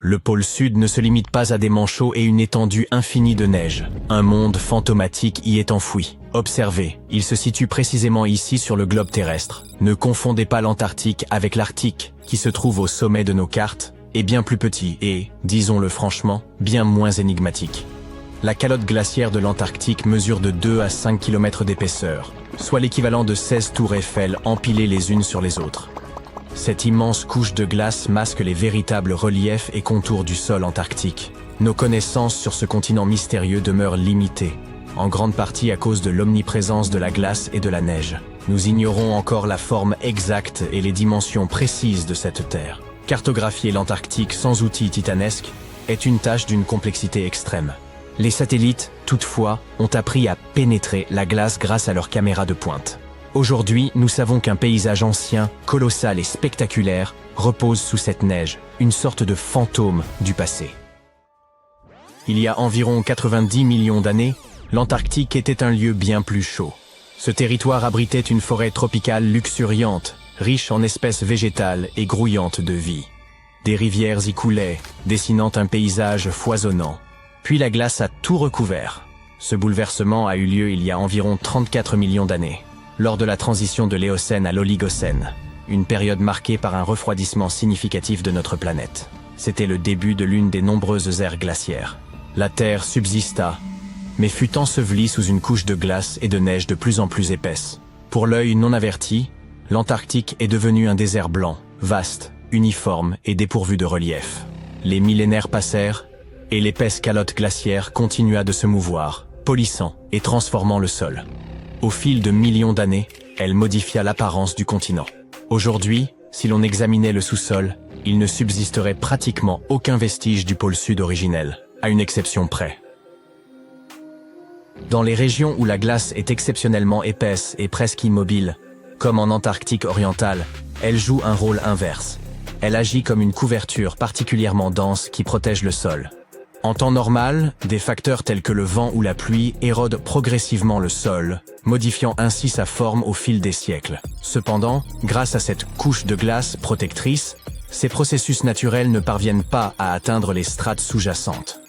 Le pôle sud ne se limite pas à des manchots et une étendue infinie de neige. Un monde fantomatique y est enfoui. Observez, il se situe précisément ici sur le globe terrestre. Ne confondez pas l'Antarctique avec l'Arctique, qui se trouve au sommet de nos cartes, est bien plus petit et, disons-le franchement, bien moins énigmatique. La calotte glaciaire de l'Antarctique mesure de 2 à 5 km d'épaisseur, soit l'équivalent de 16 tours Eiffel empilées les unes sur les autres. Cette immense couche de glace masque les véritables reliefs et contours du sol antarctique. Nos connaissances sur ce continent mystérieux demeurent limitées, en grande partie à cause de l'omniprésence de la glace et de la neige. Nous ignorons encore la forme exacte et les dimensions précises de cette terre. Cartographier l'Antarctique sans outils titanesques est une tâche d'une complexité extrême. Les satellites, toutefois, ont appris à pénétrer la glace grâce à leurs caméras de pointe. Aujourd'hui, nous savons qu'un paysage ancien, colossal et spectaculaire repose sous cette neige, une sorte de fantôme du passé. Il y a environ 90 millions d'années, l'Antarctique était un lieu bien plus chaud. Ce territoire abritait une forêt tropicale luxuriante, riche en espèces végétales et grouillante de vie. Des rivières y coulaient, dessinant un paysage foisonnant. Puis la glace a tout recouvert. Ce bouleversement a eu lieu il y a environ 34 millions d'années, lors de la transition de l'Éocène à l'Oligocène, une période marquée par un refroidissement significatif de notre planète. C'était le début de l'une des nombreuses ères glaciaires. La Terre subsista, mais fut ensevelie sous une couche de glace et de neige de plus en plus épaisse. Pour l'œil non averti, l'Antarctique est devenu un désert blanc, vaste, uniforme et dépourvu de relief. Les millénaires passèrent, et l'épaisse calotte glaciaire continua de se mouvoir, polissant et transformant le sol. Au fil de millions d'années, elle modifia l'apparence du continent. Aujourd'hui, si l'on examinait le sous-sol, il ne subsisterait pratiquement aucun vestige du pôle sud originel, à une exception près. Dans les régions où la glace est exceptionnellement épaisse et presque immobile, comme en Antarctique orientale, elle joue un rôle inverse. Elle agit comme une couverture particulièrement dense qui protège le sol. En temps normal, des facteurs tels que le vent ou la pluie érodent progressivement le sol, modifiant ainsi sa forme au fil des siècles. Cependant, grâce à cette couche de glace protectrice, ces processus naturels ne parviennent pas à atteindre les strates sous-jacentes.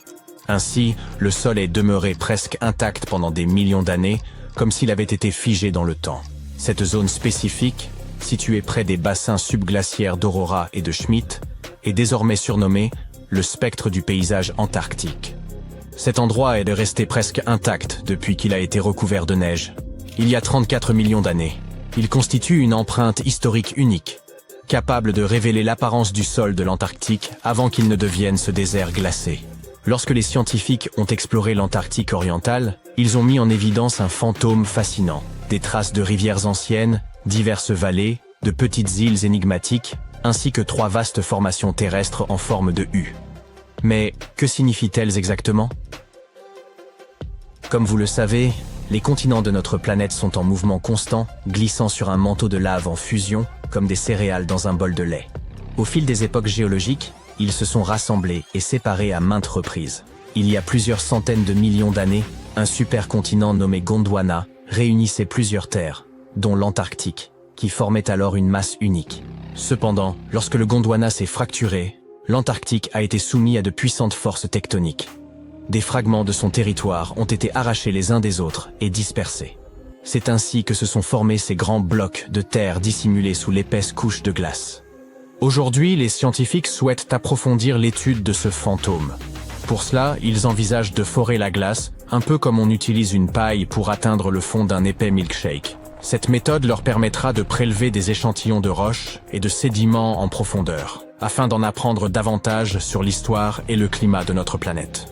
Ainsi, le sol est demeuré presque intact pendant des millions d'années, comme s'il avait été figé dans le temps. Cette zone spécifique, située près des bassins subglaciaires d'Aurora et de Schmidt, est désormais surnommée le spectre du paysage antarctique. Cet endroit est resté presque intact depuis qu'il a été recouvert de neige. Il y a 34 millions d'années. Il constitue une empreinte historique unique, capable de révéler l'apparence du sol de l'Antarctique avant qu'il ne devienne ce désert glacé. Lorsque les scientifiques ont exploré l'Antarctique orientale, ils ont mis en évidence un fantôme fascinant. Des traces de rivières anciennes, diverses vallées, de petites îles énigmatiques, ainsi que 3 vastes formations terrestres en forme de U. Mais que signifient-elles exactement? Comme vous le savez, les continents de notre planète sont en mouvement constant, glissant sur un manteau de lave en fusion, comme des céréales dans un bol de lait. Au fil des époques géologiques, ils se sont rassemblés et séparés à maintes reprises. Il y a plusieurs centaines de millions d'années, un supercontinent nommé Gondwana réunissait plusieurs terres, dont l'Antarctique, qui formait alors une masse unique. Cependant, lorsque le Gondwana s'est fracturé, l'Antarctique a été soumis à de puissantes forces tectoniques. Des fragments de son territoire ont été arrachés les uns des autres et dispersés. C'est ainsi que se sont formés ces grands blocs de terre dissimulés sous l'épaisse couche de glace. Aujourd'hui, les scientifiques souhaitent approfondir l'étude de ce fantôme. Pour cela, ils envisagent de forer la glace, un peu comme on utilise une paille pour atteindre le fond d'un épais milkshake. Cette méthode leur permettra de prélever des échantillons de roches et de sédiments en profondeur, afin d'en apprendre davantage sur l'histoire et le climat de notre planète.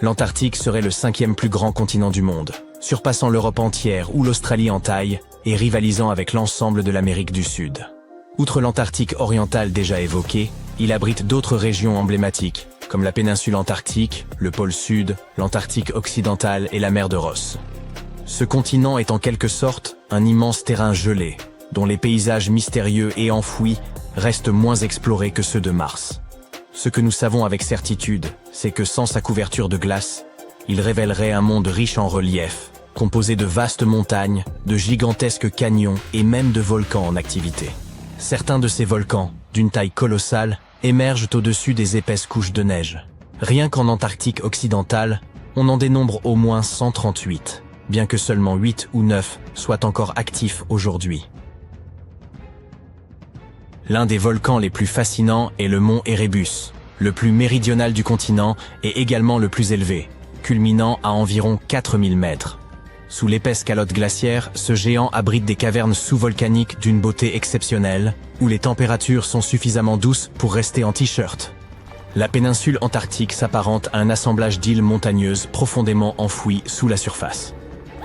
L'Antarctique serait le 5e plus grand continent du monde, surpassant l'Europe entière ou l'Australie en taille et rivalisant avec l'ensemble de l'Amérique du Sud. Outre l'Antarctique orientale déjà évoquée, il abrite d'autres régions emblématiques, comme la péninsule antarctique, le pôle Sud, l'Antarctique occidentale et la mer de Ross. Ce continent est en quelque sorte un immense terrain gelé, dont les paysages mystérieux et enfouis restent moins explorés que ceux de Mars. Ce que nous savons avec certitude, c'est que sans sa couverture de glace, il révélerait un monde riche en relief, composé de vastes montagnes, de gigantesques canyons et même de volcans en activité. Certains de ces volcans, d'une taille colossale, émergent au-dessus des épaisses couches de neige. Rien qu'en Antarctique occidentale, on en dénombre au moins 138, bien que seulement 8 ou 9 soient encore actifs aujourd'hui. L'un des volcans les plus fascinants est le mont Erebus, le plus méridional du continent et également le plus élevé, culminant à environ 4000 mètres. Sous l'épaisse calotte glaciaire, ce géant abrite des cavernes sous-volcaniques d'une beauté exceptionnelle, où les températures sont suffisamment douces pour rester en t-shirt. La péninsule antarctique s'apparente à un assemblage d'îles montagneuses profondément enfouies sous la surface.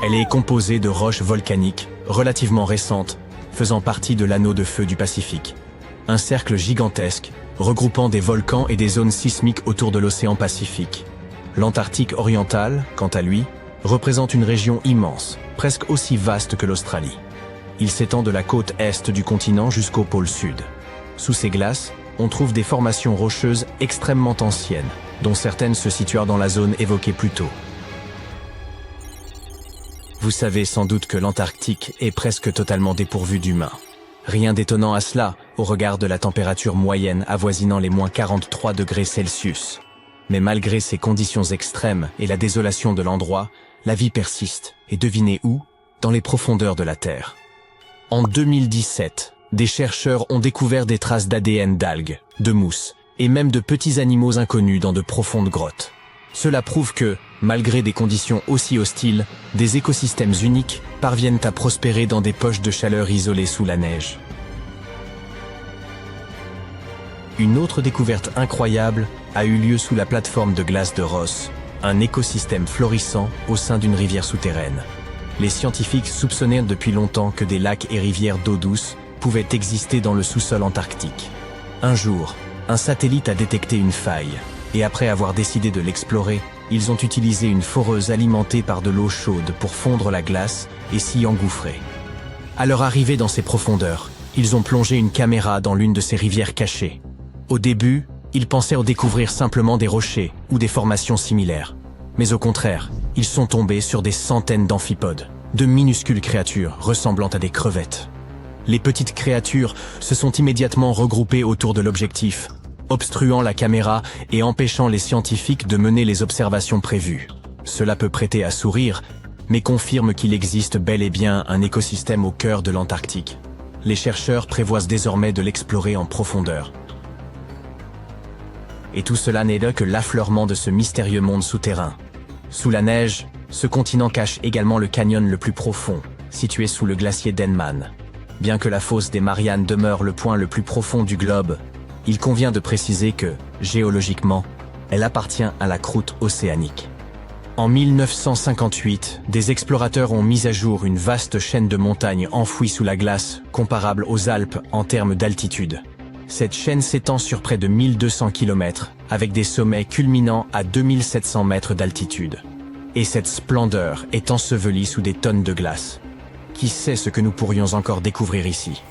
Elle est composée de roches volcaniques, relativement récentes, faisant partie de l'anneau de feu du Pacifique. Un cercle gigantesque, regroupant des volcans et des zones sismiques autour de l'océan Pacifique. L'Antarctique orientale, quant à lui, représente une région immense, presque aussi vaste que l'Australie. Il s'étend de la côte est du continent jusqu'au pôle sud. Sous ces glaces, on trouve des formations rocheuses extrêmement anciennes, dont certaines se situent dans la zone évoquée plus tôt. Vous savez sans doute que l'Antarctique est presque totalement dépourvue d'humains. Rien d'étonnant à cela, au regard de la température moyenne avoisinant les moins 43 degrés Celsius. Mais malgré ces conditions extrêmes et la désolation de l'endroit, la vie persiste, et devinez où? Dans les profondeurs de la Terre. En 2017, des chercheurs ont découvert des traces d'ADN d'algues, de mousses, et même de petits animaux inconnus dans de profondes grottes. Cela prouve que, malgré des conditions aussi hostiles, des écosystèmes uniques parviennent à prospérer dans des poches de chaleur isolées sous la neige. Une autre découverte incroyable a eu lieu sous la plateforme de glace de Ross, un écosystème florissant au sein d'une rivière souterraine. Les scientifiques soupçonnaient depuis longtemps que des lacs et rivières d'eau douce pouvaient exister dans le sous-sol antarctique. Un jour, un satellite a détecté une faille, et après avoir décidé de l'explorer, ils ont utilisé une foreuse alimentée par de l'eau chaude pour fondre la glace et s'y engouffrer. À leur arrivée dans ces profondeurs, ils ont plongé une caméra dans l'une de ces rivières cachées. Au début, ils pensaient découvrir simplement des rochers ou des formations similaires. Mais au contraire, ils sont tombés sur des centaines d'amphipodes, de minuscules créatures ressemblant à des crevettes. Les petites créatures se sont immédiatement regroupées autour de l'objectif, obstruant la caméra et empêchant les scientifiques de mener les observations prévues. Cela peut prêter à sourire, mais confirme qu'il existe bel et bien un écosystème au cœur de l'Antarctique. Les chercheurs prévoient désormais de l'explorer en profondeur. Et tout cela n'est là que l'affleurement de ce mystérieux monde souterrain. Sous la neige, ce continent cache également le canyon le plus profond, situé sous le glacier Denman. Bien que la fosse des Mariannes demeure le point le plus profond du globe, il convient de préciser que, géologiquement, elle appartient à la croûte océanique. En 1958, des explorateurs ont mis à jour une vaste chaîne de montagnes enfouies sous la glace, comparable aux Alpes en termes d'altitude. Cette chaîne s'étend sur près de 1200 km, avec des sommets culminant à 2700 mètres d'altitude. Et cette splendeur est ensevelie sous des tonnes de glace. Qui sait ce que nous pourrions encore découvrir ici?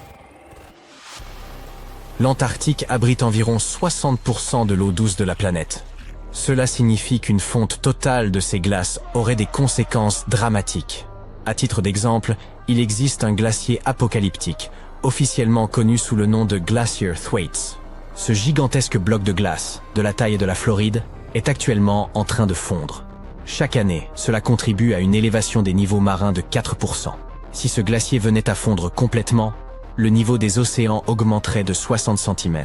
L'Antarctique abrite environ 60% de l'eau douce de la planète. Cela signifie qu'une fonte totale de ces glaces aurait des conséquences dramatiques. À titre d'exemple, il existe un glacier apocalyptique, officiellement connu sous le nom de Glacier Thwaites. Ce gigantesque bloc de glace, de la taille de la Floride, est actuellement en train de fondre. Chaque année, cela contribue à une élévation des niveaux marins de 4%. Si ce glacier venait à fondre complètement, le niveau des océans augmenterait de 60 cm.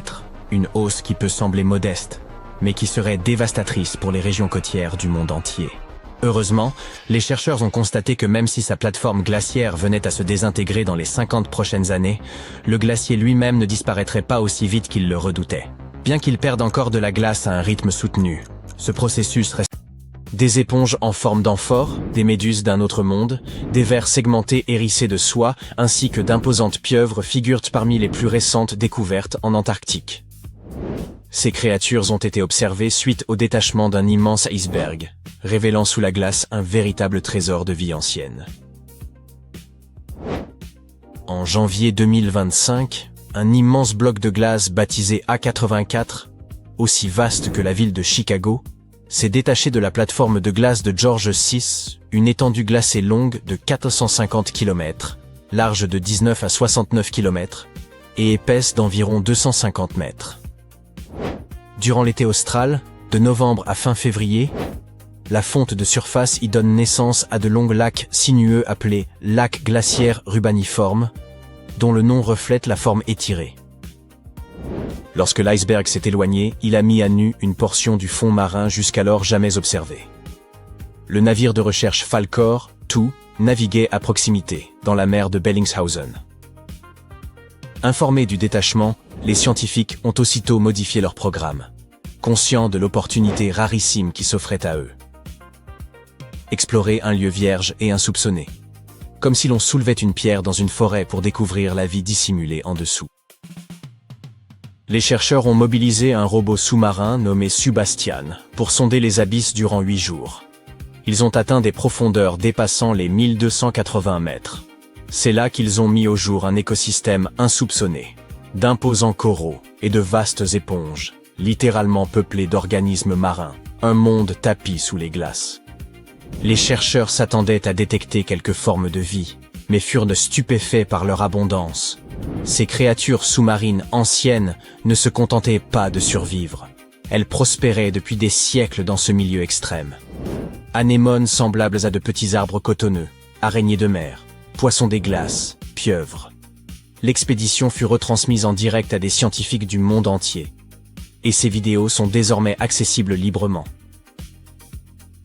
Une hausse qui peut sembler modeste, mais qui serait dévastatrice pour les régions côtières du monde entier. Heureusement, les chercheurs ont constaté que même si sa plateforme glaciaire venait à se désintégrer dans les 50 prochaines années, le glacier lui-même ne disparaîtrait pas aussi vite qu'il le redoutait. Bien qu'il perde encore de la glace à un rythme soutenu, ce processus reste. Des éponges en forme d'amphores, des méduses d'un autre monde, des vers segmentés hérissés de soie, ainsi que d'imposantes pieuvres figurent parmi les plus récentes découvertes en Antarctique. Ces créatures ont été observées suite au détachement d'un immense iceberg, révélant sous la glace un véritable trésor de vie ancienne. En janvier 2025, un immense bloc de glace baptisé A84, aussi vaste que la ville de Chicago, s'est détaché de la plateforme de glace de George VI, une étendue glacée longue de 450 km, large de 19 à 69 km, et épaisse d'environ 250 mètres. Durant l'été austral, de novembre à fin février, la fonte de surface y donne naissance à de longs lacs sinueux appelés lacs glaciaires rubaniformes, dont le nom reflète la forme étirée. Lorsque l'iceberg s'est éloigné, il a mis à nu une portion du fond marin jusqu'alors jamais observée. Le navire de recherche Falkor, II, naviguait à proximité, dans la mer de Bellingshausen. Informés du détachement, les scientifiques ont aussitôt modifié leur programme, conscients de l'opportunité rarissime qui s'offrait à eux. Explorer un lieu vierge et insoupçonné, comme si l'on soulevait une pierre dans une forêt pour découvrir la vie dissimulée en dessous. Les chercheurs ont mobilisé un robot sous-marin nommé Subastian pour sonder les abysses durant 8 jours. Ils ont atteint des profondeurs dépassant les 1280 mètres. C'est là qu'ils ont mis au jour un écosystème insoupçonné, d'imposants coraux et de vastes éponges, littéralement peuplés d'organismes marins, un monde tapi sous les glaces. Les chercheurs s'attendaient à détecter quelques formes de vie, mais furent stupéfaits par leur abondance. Ces créatures sous-marines anciennes ne se contentaient pas de survivre. Elles prospéraient depuis des siècles dans ce milieu extrême. Anémones semblables à de petits arbres cotonneux, araignées de mer, poissons des glaces, pieuvres. L'expédition fut retransmise en direct à des scientifiques du monde entier. Et ces vidéos sont désormais accessibles librement.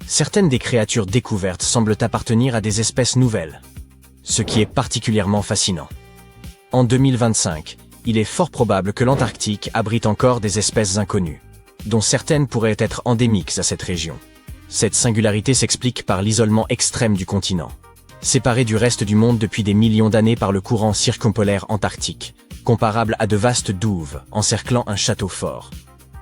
Certaines des créatures découvertes semblent appartenir à des espèces nouvelles, ce qui est particulièrement fascinant. En 2025, il est fort probable que l'Antarctique abrite encore des espèces inconnues, dont certaines pourraient être endémiques à cette région. Cette singularité s'explique par l'isolement extrême du continent, séparé du reste du monde depuis des millions d'années par le courant circumpolaire antarctique, comparable à de vastes douves encerclant un château fort.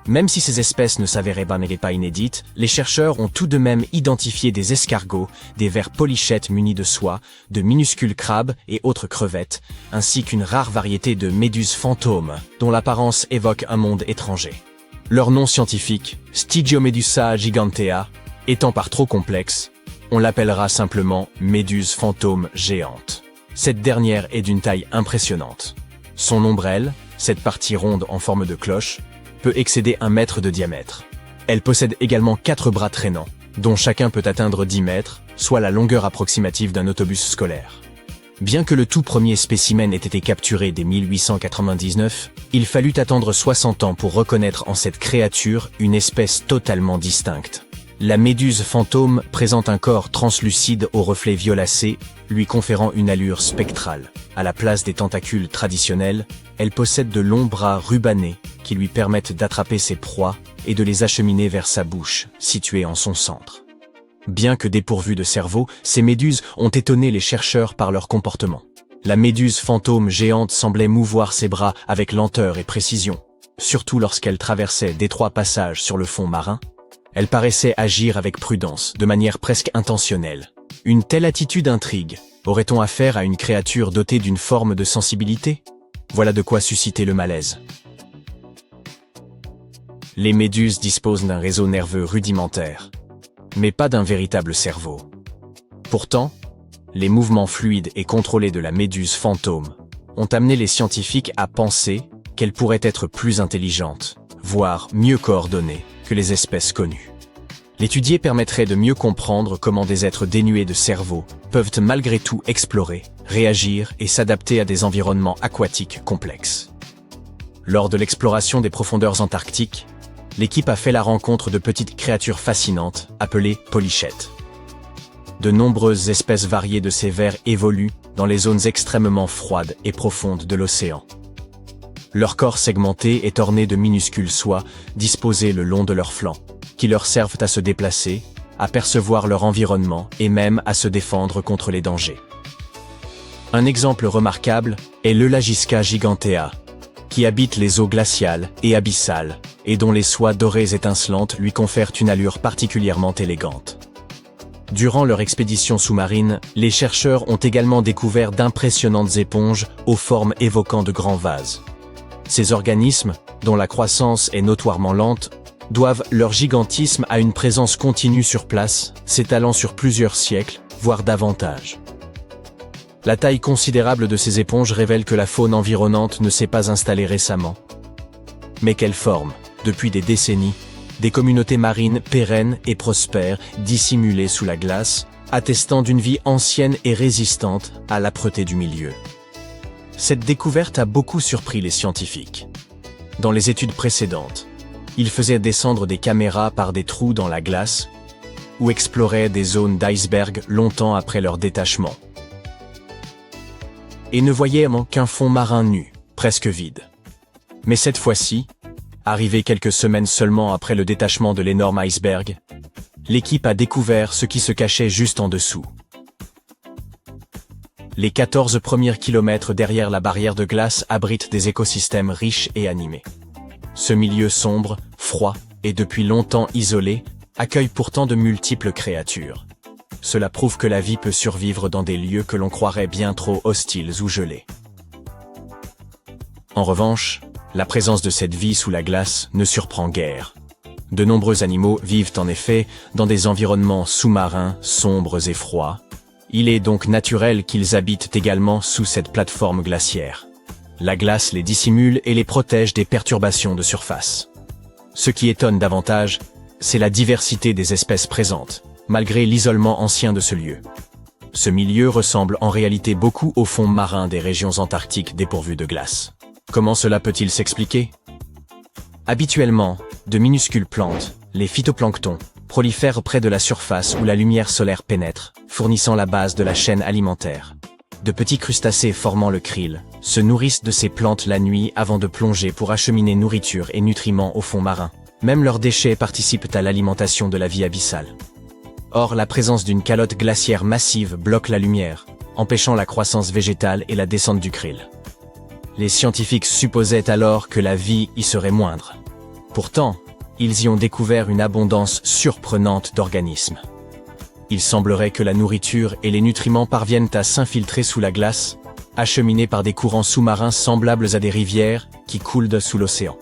Même si ces espèces ne s'avéraient pas inédites, les chercheurs ont tout de même identifié des escargots, des vers polychètes munis de soie, de minuscules crabes et autres crevettes, ainsi qu'une rare variété de méduses fantômes, dont l'apparence évoque un monde étranger. Leur nom scientifique, Stygiomedusa gigantea, étant par trop complexe, on l'appellera simplement méduse fantôme géante. Cette dernière est d'une taille impressionnante. Son ombrelle, cette partie ronde en forme de cloche, peut excéder 1 mètre de diamètre. Elle possède également 4 bras traînants, dont chacun peut atteindre 10 mètres, soit la longueur approximative d'un autobus scolaire. Bien que le tout premier spécimen ait été capturé dès 1899, il fallut attendre 60 ans pour reconnaître en cette créature une espèce totalement distincte. La méduse fantôme présente un corps translucide aux reflets violacés, lui conférant une allure spectrale. À la place des tentacules traditionnels, elle possède de longs bras rubanés qui lui permettent d'attraper ses proies et de les acheminer vers sa bouche, située en son centre. Bien que dépourvues de cerveau, ces méduses ont étonné les chercheurs par leur comportement. La méduse fantôme géante semblait mouvoir ses bras avec lenteur et précision, surtout lorsqu'elle traversait d'étroits passages sur le fond marin. Elle paraissait agir avec prudence, de manière presque intentionnelle. Une telle attitude intrigue. Aurait-on affaire à une créature dotée d'une forme de sensibilité? Voilà de quoi susciter le malaise. Les méduses disposent d'un réseau nerveux rudimentaire, mais pas d'un véritable cerveau. Pourtant, les mouvements fluides et contrôlés de la méduse fantôme ont amené les scientifiques à penser qu'elle pourrait être plus intelligente, voire mieux coordonnée que les espèces connues. L'étudier permettrait de mieux comprendre comment des êtres dénués de cerveau peuvent malgré tout explorer, réagir et s'adapter à des environnements aquatiques complexes. Lors de l'exploration des profondeurs antarctiques, l'équipe a fait la rencontre de petites créatures fascinantes appelées polychètes. De nombreuses espèces variées de ces vers évoluent dans les zones extrêmement froides et profondes de l'océan. Leur corps segmenté est orné de minuscules soies disposées le long de leurs flancs, qui leur servent à se déplacer, à percevoir leur environnement et même à se défendre contre les dangers. Un exemple remarquable est l'Eulagiska gigantea, qui habite les eaux glaciales et abyssales, et dont les soies dorées étincelantes lui confèrent une allure particulièrement élégante. Durant leur expédition sous-marine, les chercheurs ont également découvert d'impressionnantes éponges aux formes évoquant de grands vases. Ces organismes, dont la croissance est notoirement lente, doivent leur gigantisme à une présence continue sur place, s'étalant sur plusieurs siècles, voire davantage. La taille considérable de ces éponges révèle que la faune environnante ne s'est pas installée récemment. Mais quelle forme, depuis des décennies, des communautés marines pérennes et prospères, dissimulées sous la glace, attestant d'une vie ancienne et résistante à l'âpreté du milieu. Cette découverte a beaucoup surpris les scientifiques. Dans les études précédentes, ils faisaient descendre des caméras par des trous dans la glace ou exploraient des zones d'iceberg longtemps après leur détachement. Et ne voyaient qu'un fond marin nu, presque vide. Mais cette fois-ci, arrivé quelques semaines seulement après le détachement de l'énorme iceberg, l'équipe a découvert ce qui se cachait juste en dessous. Les 14 premiers kilomètres derrière la barrière de glace abritent des écosystèmes riches et animés. Ce milieu sombre, froid et depuis longtemps isolé accueille pourtant de multiples créatures. Cela prouve que la vie peut survivre dans des lieux que l'on croirait bien trop hostiles ou gelés. En revanche, la présence de cette vie sous la glace ne surprend guère. De nombreux animaux vivent en effet dans des environnements sous-marins, sombres et froids. Il est donc naturel qu'ils habitent également sous cette plateforme glaciaire. La glace les dissimule et les protège des perturbations de surface. Ce qui étonne davantage, c'est la diversité des espèces présentes, malgré l'isolement ancien de ce lieu. Ce milieu ressemble en réalité beaucoup au fond marin des régions antarctiques dépourvues de glace. Comment cela peut-il s'expliquer? Habituellement, de minuscules plantes, les phytoplanctons, prolifèrent près de la surface où la lumière solaire pénètre, fournissant la base de la chaîne alimentaire. De petits crustacés formant le krill se nourrissent de ces plantes la nuit avant de plonger pour acheminer nourriture et nutriments au fond marin. Même leurs déchets participent à l'alimentation de la vie abyssale. Or, la présence d'une calotte glaciaire massive bloque la lumière, empêchant la croissance végétale et la descente du krill. Les scientifiques supposaient alors que la vie y serait moindre. Pourtant, ils y ont découvert une abondance surprenante d'organismes. Il semblerait que la nourriture et les nutriments parviennent à s'infiltrer sous la glace, acheminés par des courants sous-marins semblables à des rivières qui coulent sous l'océan.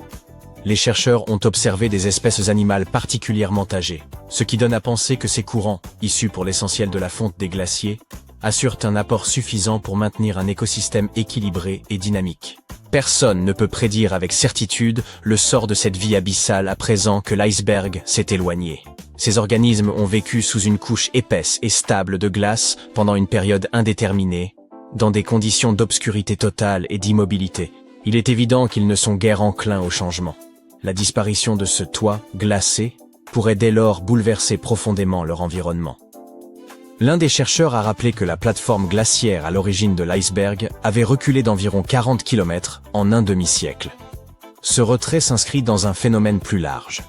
Les chercheurs ont observé des espèces animales particulièrement âgées, ce qui donne à penser que ces courants, issus pour l'essentiel de la fonte des glaciers, assurent un apport suffisant pour maintenir un écosystème équilibré et dynamique. Personne ne peut prédire avec certitude le sort de cette vie abyssale à présent que l'iceberg s'est éloigné. Ces organismes ont vécu sous une couche épaisse et stable de glace pendant une période indéterminée, dans des conditions d'obscurité totale et d'immobilité. Il est évident qu'ils ne sont guère enclins au changement. La disparition de ce toit glacé pourrait dès lors bouleverser profondément leur environnement. L'un des chercheurs a rappelé que la plateforme glaciaire à l'origine de l'iceberg avait reculé d'environ 40 km en un demi-siècle. Ce retrait s'inscrit dans un phénomène plus large.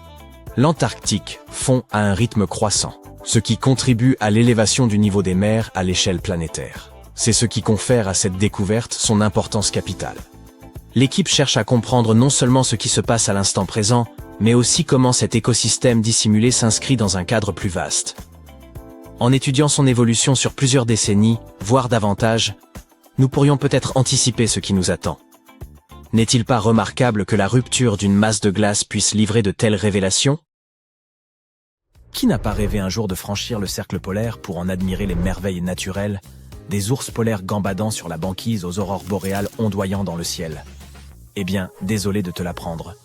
L'Antarctique fond à un rythme croissant, ce qui contribue à l'élévation du niveau des mers à l'échelle planétaire. C'est ce qui confère à cette découverte son importance capitale. L'équipe cherche à comprendre non seulement ce qui se passe à l'instant présent, mais aussi comment cet écosystème dissimulé s'inscrit dans un cadre plus vaste. En étudiant son évolution sur plusieurs décennies, voire davantage, nous pourrions peut-être anticiper ce qui nous attend. N'est-il pas remarquable que la rupture d'une masse de glace puisse livrer de telles révélations? Qui n'a pas rêvé un jour de franchir le cercle polaire pour en admirer les merveilles naturelles, des ours polaires gambadant sur la banquise aux aurores boréales ondoyant dans le ciel? Eh bien, désolé de te l'apprendre,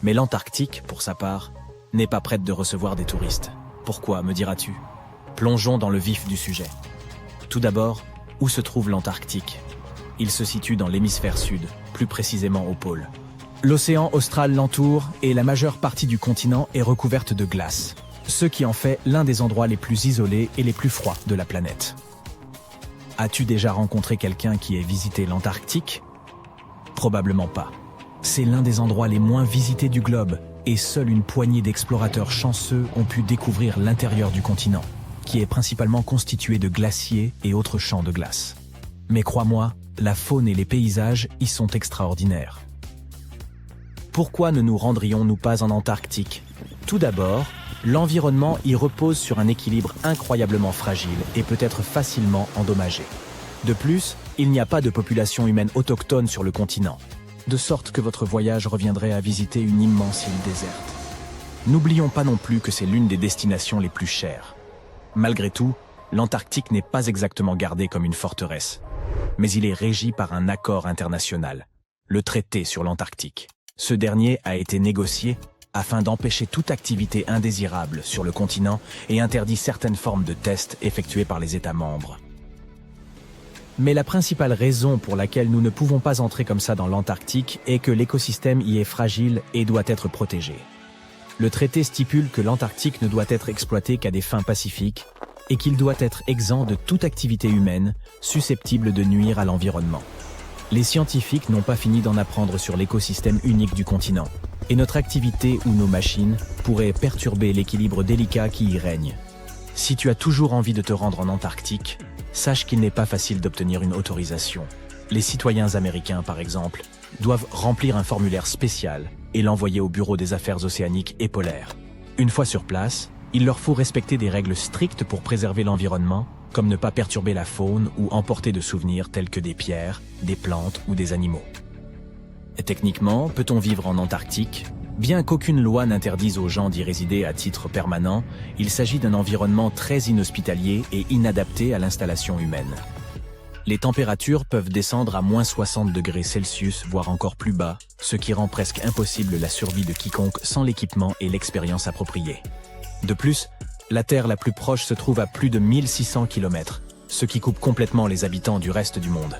mais l'Antarctique, pour sa part, n'est pas prête de recevoir des touristes. Pourquoi, me diras-tu? Plongeons dans le vif du sujet. Tout d'abord, où se trouve l'Antarctique? Il se situe dans l'hémisphère sud, plus précisément au pôle. L'océan austral l'entoure et la majeure partie du continent est recouverte de glace, ce qui en fait l'un des endroits les plus isolés et les plus froids de la planète. As-tu déjà rencontré quelqu'un qui ait visité l'Antarctique? Probablement pas. C'est l'un des endroits les moins visités du globe, et seule une poignée d'explorateurs chanceux ont pu découvrir l'intérieur du continent, qui est principalement constitué de glaciers et autres champs de glace. Mais crois-moi, la faune et les paysages y sont extraordinaires. Pourquoi ne nous rendrions-nous pas en Antarctique? Tout d'abord, l'environnement y repose sur un équilibre incroyablement fragile et peut être facilement endommagé. De plus, il n'y a pas de population humaine autochtone sur le continent, de sorte que votre voyage reviendrait à visiter une immense île déserte. N'oublions pas non plus que c'est l'une des destinations les plus chères. Malgré tout, l'Antarctique n'est pas exactement gardé comme une forteresse, mais il est régi par un accord international, le traité sur l'Antarctique. Ce dernier a été négocié afin d'empêcher toute activité indésirable sur le continent et interdit certaines formes de tests effectués par les États membres. Mais la principale raison pour laquelle nous ne pouvons pas entrer comme ça dans l'Antarctique est que l'écosystème y est fragile et doit être protégé. Le traité stipule que l'Antarctique ne doit être exploité qu'à des fins pacifiques et qu'il doit être exempt de toute activité humaine susceptible de nuire à l'environnement. Les scientifiques n'ont pas fini d'en apprendre sur l'écosystème unique du continent, et notre activité ou nos machines pourraient perturber l'équilibre délicat qui y règne. Si tu as toujours envie de te rendre en Antarctique, sache qu'il n'est pas facile d'obtenir une autorisation. Les citoyens américains, par exemple, doivent remplir un formulaire spécial et l'envoyer au Bureau des affaires océaniques et polaires. Une fois sur place, il leur faut respecter des règles strictes pour préserver l'environnement, comme ne pas perturber la faune ou emporter de souvenirs tels que des pierres, des plantes ou des animaux. Et techniquement, peut-on vivre en Antarctique? Bien qu'aucune loi n'interdise aux gens d'y résider à titre permanent, il s'agit d'un environnement très inhospitalier et inadapté à l'installation humaine. Les températures peuvent descendre à moins 60 degrés Celsius, voire encore plus bas, ce qui rend presque impossible la survie de quiconque sans l'équipement et l'expérience appropriée. De plus, la Terre la plus proche se trouve à plus de 1600 km, ce qui coupe complètement les habitants du reste du monde.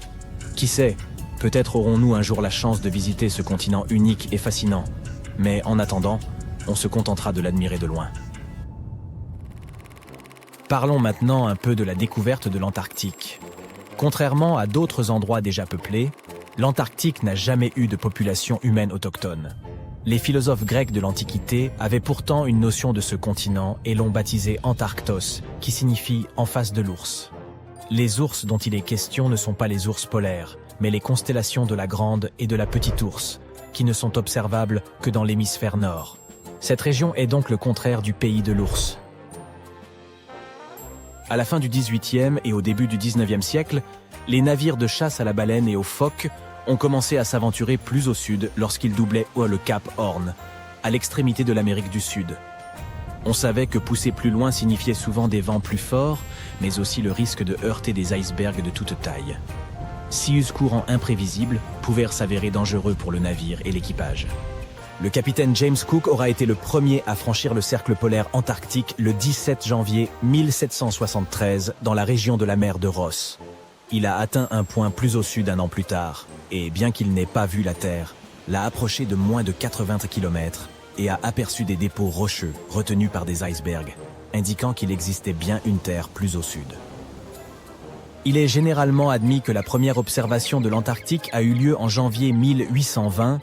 Qui sait, peut-être aurons-nous un jour la chance de visiter ce continent unique et fascinant. Mais en attendant, on se contentera de l'admirer de loin. Parlons maintenant un peu de la découverte de l'Antarctique. Contrairement à d'autres endroits déjà peuplés, l'Antarctique n'a jamais eu de population humaine autochtone. Les philosophes grecs de l'Antiquité avaient pourtant une notion de ce continent et l'ont baptisé Antarctos, qui signifie « en face de l'ours ». Les ours dont il est question ne sont pas les ours polaires, mais les constellations de la Grande et de la Petite Ourse, qui ne sont observables que dans l'hémisphère nord. Cette région est donc le contraire du pays de l'ours. À la fin du XVIIIe et au début du XIXe siècle, les navires de chasse à la baleine et aux phoques ont commencé à s'aventurer plus au sud lorsqu'ils doublaient le cap Horn, à l'extrémité de l'Amérique du Sud. On savait que pousser plus loin signifiait souvent des vents plus forts, mais aussi le risque de heurter des icebergs de toute taille. Sius courants imprévisibles pouvèrent s'avérer dangereux pour le navire et l'équipage. Le capitaine James Cook aura été le premier à franchir le cercle polaire antarctique le 17 janvier 1773 dans la région de la mer de Ross. Il a atteint un point plus au sud un an plus tard, et bien qu'il n'ait pas vu la Terre, l'a approché de moins de 80 km et a aperçu des dépôts rocheux retenus par des icebergs, indiquant qu'il existait bien une Terre plus au sud. Il est généralement admis que la première observation de l'Antarctique a eu lieu en janvier 1820,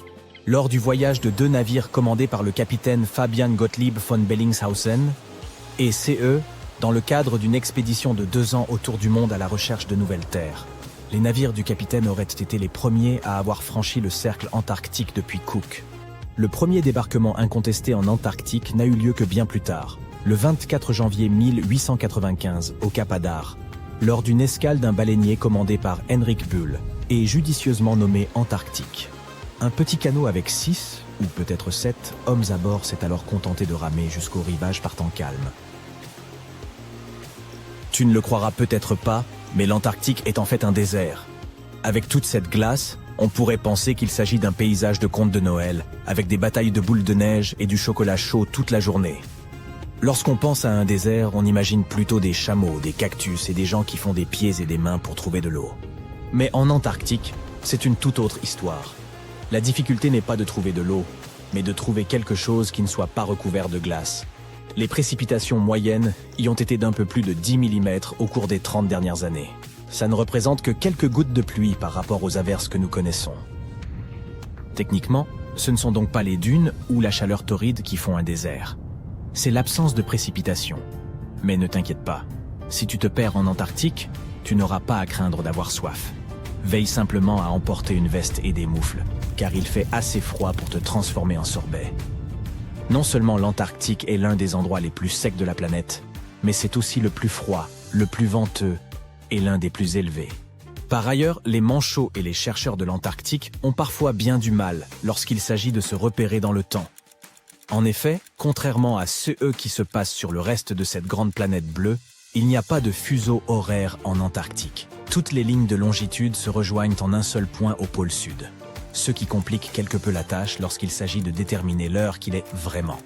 lors du voyage de deux navires commandés par le capitaine Fabian Gottlieb von Bellingshausen et CE, dans le cadre d'une expédition de 2 ans autour du monde à la recherche de nouvelles terres. Les navires du capitaine auraient été les premiers à avoir franchi le cercle antarctique depuis Cook. Le premier débarquement incontesté en Antarctique n'a eu lieu que bien plus tard, le 24 janvier 1895, au Cap Adar, lors d'une escale d'un baleinier commandé par Henrik Bull et judicieusement nommé Antarctique. Un petit canot avec 6, ou peut-être 7, hommes à bord s'est alors contenté de ramer jusqu'au rivage par temps calme. Tu ne le croiras peut-être pas, mais l'Antarctique est en fait un désert. Avec toute cette glace, on pourrait penser qu'il s'agit d'un paysage de conte de Noël, avec des batailles de boules de neige et du chocolat chaud toute la journée. Lorsqu'on pense à un désert, on imagine plutôt des chameaux, des cactus et des gens qui font des pieds et des mains pour trouver de l'eau. Mais en Antarctique, c'est une toute autre histoire. La difficulté n'est pas de trouver de l'eau, mais de trouver quelque chose qui ne soit pas recouvert de glace. Les précipitations moyennes y ont été d'un peu plus de 10 mm au cours des 30 dernières années. Ça ne représente que quelques gouttes de pluie par rapport aux averses que nous connaissons. Techniquement, ce ne sont donc pas les dunes ou la chaleur torride qui font un désert. C'est l'absence de précipitations. Mais ne t'inquiète pas, si tu te perds en Antarctique, tu n'auras pas à craindre d'avoir soif. Veille simplement à emporter une veste et des moufles, car il fait assez froid pour te transformer en sorbet. Non seulement l'Antarctique est l'un des endroits les plus secs de la planète, mais c'est aussi le plus froid, le plus venteux et l'un des plus élevés. Par ailleurs, les manchots et les chercheurs de l'Antarctique ont parfois bien du mal lorsqu'il s'agit de se repérer dans le temps. En effet, contrairement à ceux qui se passent sur le reste de cette grande planète bleue, il n'y a pas de fuseau horaire en Antarctique. Toutes les lignes de longitude se rejoignent en un seul point au pôle sud. ce qui complique quelque peu la tâche lorsqu'il s'agit de déterminer l'heure qu'il est vraiment.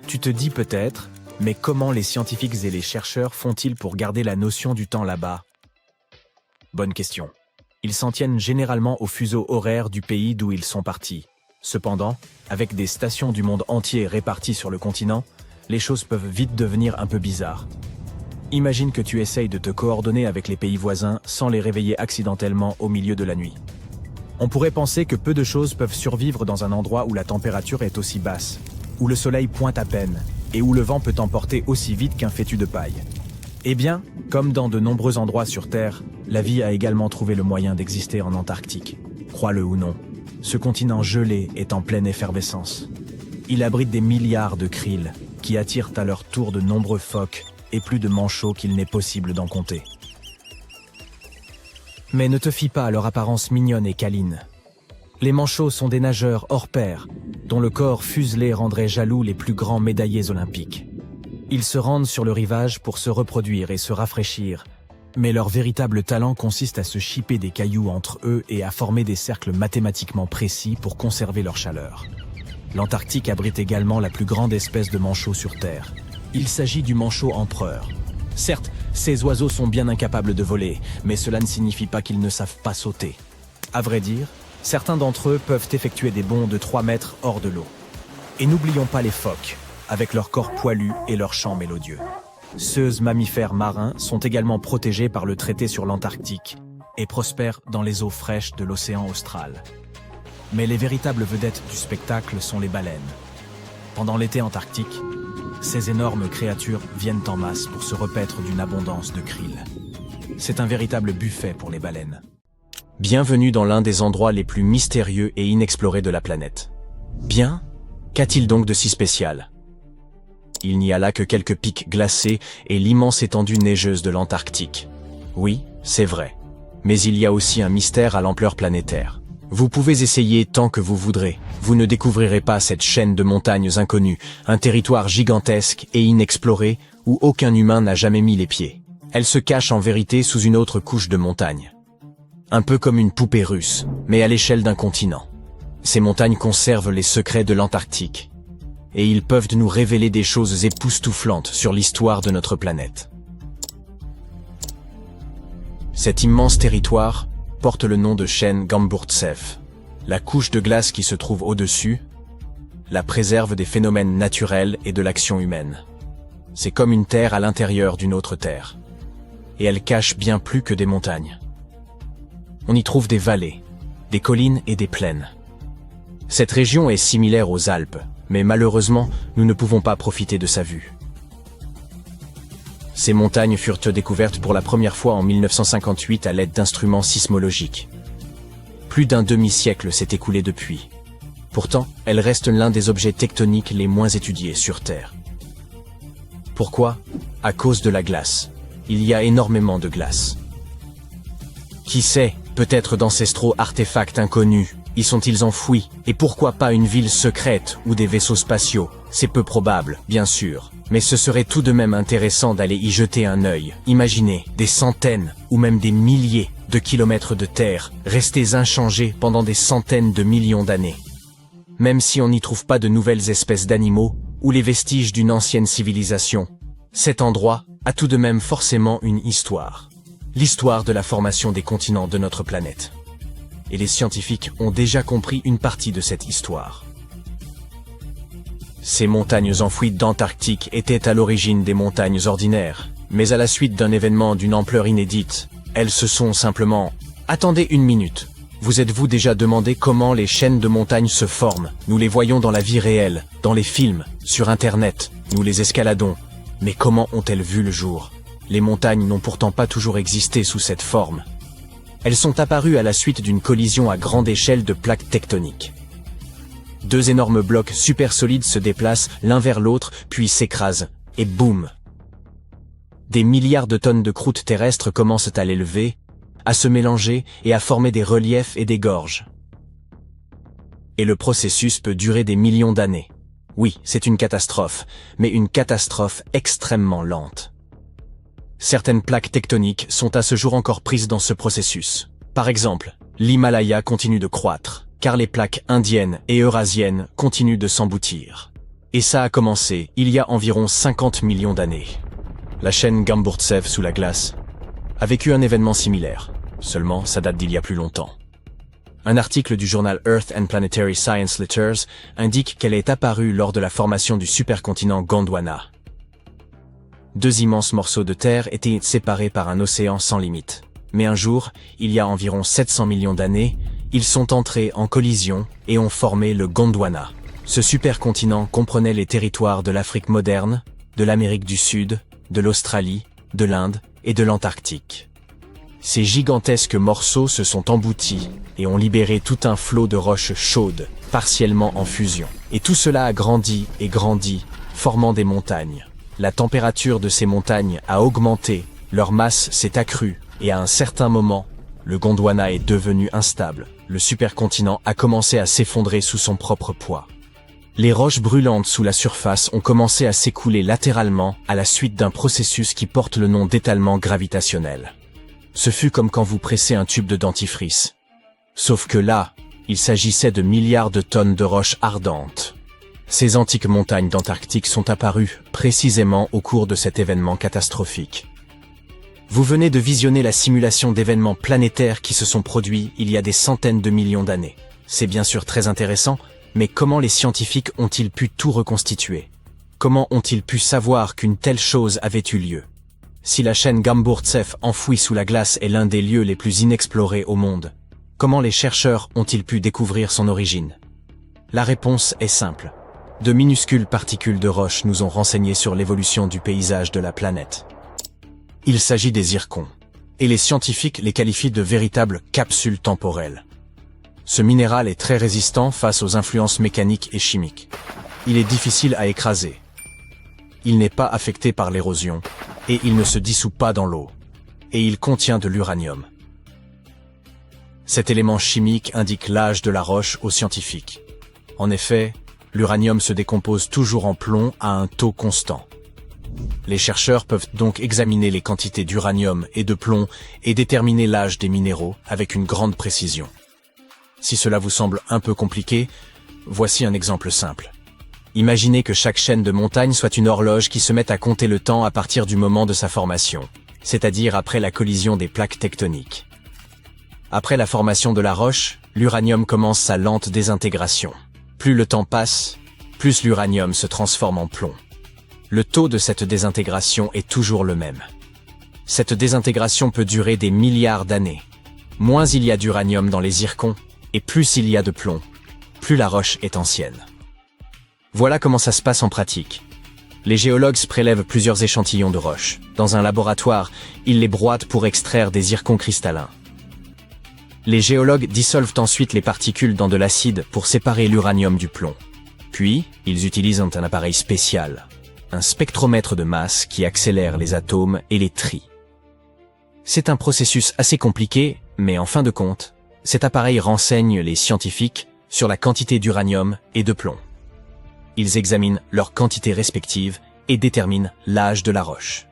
Tu te dis peut-être, mais comment les scientifiques et les chercheurs font-ils pour garder la notion du temps là-bas? Bonne question. Ils s'en tiennent généralement au fuseau horaire du pays d'où ils sont partis. Cependant, avec des stations du monde entier réparties sur le continent, les choses peuvent vite devenir un peu bizarres. Imagine que tu essayes de te coordonner avec les pays voisins sans les réveiller accidentellement au milieu de la nuit. On pourrait penser que peu de choses peuvent survivre dans un endroit où la température est aussi basse, où le soleil pointe à peine et où le vent peut emporter aussi vite qu'un fétu de paille. Eh bien, comme dans de nombreux endroits sur Terre, la vie a également trouvé le moyen d'exister en Antarctique. Crois-le ou non, ce continent gelé est en pleine effervescence. Il abrite des milliards de krill qui attirent à leur tour de nombreux phoques et plus de manchots qu'il n'est possible d'en compter. Mais ne te fie pas à leur apparence mignonne et câline. Les manchots sont des nageurs hors pair, dont le corps fuselé rendrait jaloux les plus grands médaillés olympiques. Ils se rendent sur le rivage pour se reproduire et se rafraîchir, mais leur véritable talent consiste à se chipper des cailloux entre eux et à former des cercles mathématiquement précis pour conserver leur chaleur. L'Antarctique abrite également la plus grande espèce de manchot sur Terre. Il s'agit du manchot empereur. Certes, ces oiseaux sont bien incapables de voler, mais cela ne signifie pas qu'ils ne savent pas sauter. À vrai dire, certains d'entre eux peuvent effectuer des bonds de 3 mètres hors de l'eau. Et n'oublions pas les phoques, avec leur corps poilu et leur chant mélodieux. Ces mammifères marins sont également protégés par le traité sur l'Antarctique et prospèrent dans les eaux fraîches de l'océan austral. Mais les véritables vedettes du spectacle sont les baleines. Pendant l'été antarctique, ces énormes créatures viennent en masse pour se repaître d'une abondance de krill. C'est un véritable buffet pour les baleines. Bienvenue dans l'un des endroits les plus mystérieux et inexplorés de la planète. Bien, qu'a-t-il donc de si spécial? Il n'y a là que quelques pics glacés et l'immense étendue neigeuse de l'Antarctique. Oui, c'est vrai. Mais il y a aussi un mystère à l'ampleur planétaire. Vous pouvez essayer tant que vous voudrez, vous ne découvrirez pas cette chaîne de montagnes inconnues, un territoire gigantesque et inexploré où aucun humain n'a jamais mis les pieds. Elle se cache en vérité sous une autre couche de montagnes. Un peu comme une poupée russe, mais à l'échelle d'un continent. Ces montagnes conservent les secrets de l'Antarctique. Et ils peuvent nous révéler des choses époustouflantes sur l'histoire de notre planète. Cet immense territoire porte le nom de chaîne Gamburtsev. La couche de glace qui se trouve au-dessus la préserve des phénomènes naturels et de l'action humaine. C'est comme une terre à l'intérieur d'une autre terre. Et elle cache bien plus que des montagnes. On y trouve des vallées, des collines et des plaines. Cette région est similaire aux Alpes, mais malheureusement, nous ne pouvons pas profiter de sa vue. Ces montagnes furent découvertes pour la première fois en 1958 à l'aide d'instruments sismologiques. Plus d'un demi-siècle s'est écoulé depuis. Pourtant, elles restent l'un des objets tectoniques les moins étudiés sur Terre. Pourquoi? À cause de la glace. Il y a énormément de glace. Qui sait, peut-être d'ancestraux artefacts inconnus y sont-ils enfouis? Et pourquoi pas une ville secrète ou des vaisseaux spatiaux? C'est peu probable, bien sûr. Mais ce serait tout de même intéressant d'aller y jeter un œil. Imaginez des centaines ou même des milliers de kilomètres de terre restés inchangés pendant des centaines de millions d'années. Même si on n'y trouve pas de nouvelles espèces d'animaux ou les vestiges d'une ancienne civilisation, cet endroit a tout de même forcément une histoire. L'histoire de la formation des continents de notre planète. Et les scientifiques ont déjà compris une partie de cette histoire. Ces montagnes enfouies d'Antarctique étaient à l'origine des montagnes ordinaires, mais à la suite d'un événement d'une ampleur inédite, elles se sont simplement... Attendez une minute. Vous êtes-vous déjà demandé comment les chaînes de montagnes se forment? Nous les voyons dans la vie réelle, dans les films, sur Internet, nous les escaladons. Mais comment ont-elles vu le jour? Les montagnes n'ont pourtant pas toujours existé sous cette forme. Elles sont apparues à la suite d'une collision à grande échelle de plaques tectoniques. Deux énormes blocs super solides se déplacent l'un vers l'autre, puis s'écrasent, et boum! Des milliards de tonnes de croûte terrestre commencent à l'élever, à se mélanger et à former des reliefs et des gorges. Et le processus peut durer des millions d'années. Oui, c'est une catastrophe, mais une catastrophe extrêmement lente. Certaines plaques tectoniques sont à ce jour encore prises dans ce processus. Par exemple, L'Himalaya continue de croître, car les plaques indiennes et eurasiennes continuent de s'emboutir. Et ça a commencé il y a environ 50 millions d'années. La chaîne Gamburtsev sous la glace a vécu un événement similaire, seulement ça date d'il y a plus longtemps. Un article du journal Earth and Planetary Science Letters indique qu'elle est apparue lors de la formation du supercontinent Gondwana. Deux immenses morceaux de terre étaient séparés par un océan sans limite. Mais un jour, il y a environ 700 millions d'années, ils sont entrés en collision et ont formé le Gondwana. Ce supercontinent comprenait les territoires de l'Afrique moderne, de l'Amérique du Sud, de l'Australie, de l'Inde et de l'Antarctique. Ces gigantesques morceaux se sont emboutis et ont libéré tout un flot de roches chaudes, partiellement en fusion. Et tout cela a grandi et grandi, formant des montagnes. La température de ces montagnes a augmenté, leur masse s'est accrue, et à un certain moment, le Gondwana est devenu instable. Le supercontinent a commencé à s'effondrer sous son propre poids. Les roches brûlantes sous la surface ont commencé à s'écouler latéralement à la suite d'un processus qui porte le nom d'étalement gravitationnel. Ce fut comme quand vous pressez un tube de dentifrice. Sauf que là, il s'agissait de milliards de tonnes de roches ardentes. Ces antiques montagnes d'Antarctique sont apparues précisément au cours de cet événement catastrophique. Vous venez de visionner la simulation d'événements planétaires qui se sont produits il y a des centaines de millions d'années. C'est bien sûr très intéressant, mais comment les scientifiques ont-ils pu tout reconstituer? Comment ont-ils pu savoir qu'une telle chose avait eu lieu? Si la chaîne Gamburtsev enfouie sous la glace est l'un des lieux les plus inexplorés au monde, comment les chercheurs ont-ils pu découvrir son origine? La réponse est simple. De minuscules particules de roche nous ont renseigné sur l'évolution du paysage de la planète. Il s'agit des zircons, et les scientifiques les qualifient de véritables capsules temporelles. Ce minéral est très résistant face aux influences mécaniques et chimiques. Il est difficile à écraser. Il n'est pas affecté par l'érosion, et il ne se dissout pas dans l'eau. Et il contient de l'uranium. Cet élément chimique indique l'âge de la roche aux scientifiques. En effet, l'uranium se décompose toujours en plomb à un taux constant. Les chercheurs peuvent donc examiner les quantités d'uranium et de plomb et déterminer l'âge des minéraux avec une grande précision. Si cela vous semble un peu compliqué, voici un exemple simple. Imaginez que chaque chaîne de montagne soit une horloge qui se met à compter le temps à partir du moment de sa formation, c'est-à-dire après la collision des plaques tectoniques. Après la formation de la roche, l'uranium commence sa lente désintégration. Plus le temps passe, plus l'uranium se transforme en plomb. Le taux de cette désintégration est toujours le même. Cette désintégration peut durer des milliards d'années. Moins il y a d'uranium dans les zircons, et plus il y a de plomb, plus la roche est ancienne. Voilà comment ça se passe en pratique. Les géologues prélèvent plusieurs échantillons de roches. Dans un laboratoire, ils les broient pour extraire des zircons cristallins. Les géologues dissolvent ensuite les particules dans de l'acide pour séparer l'uranium du plomb. Puis, ils utilisent un appareil spécial, un spectromètre de masse qui accélère les atomes et les trie. C'est un processus assez compliqué, mais en fin de compte, cet appareil renseigne les scientifiques sur la quantité d'uranium et de plomb. Ils examinent leurs quantités respectives et déterminent l'âge de la roche.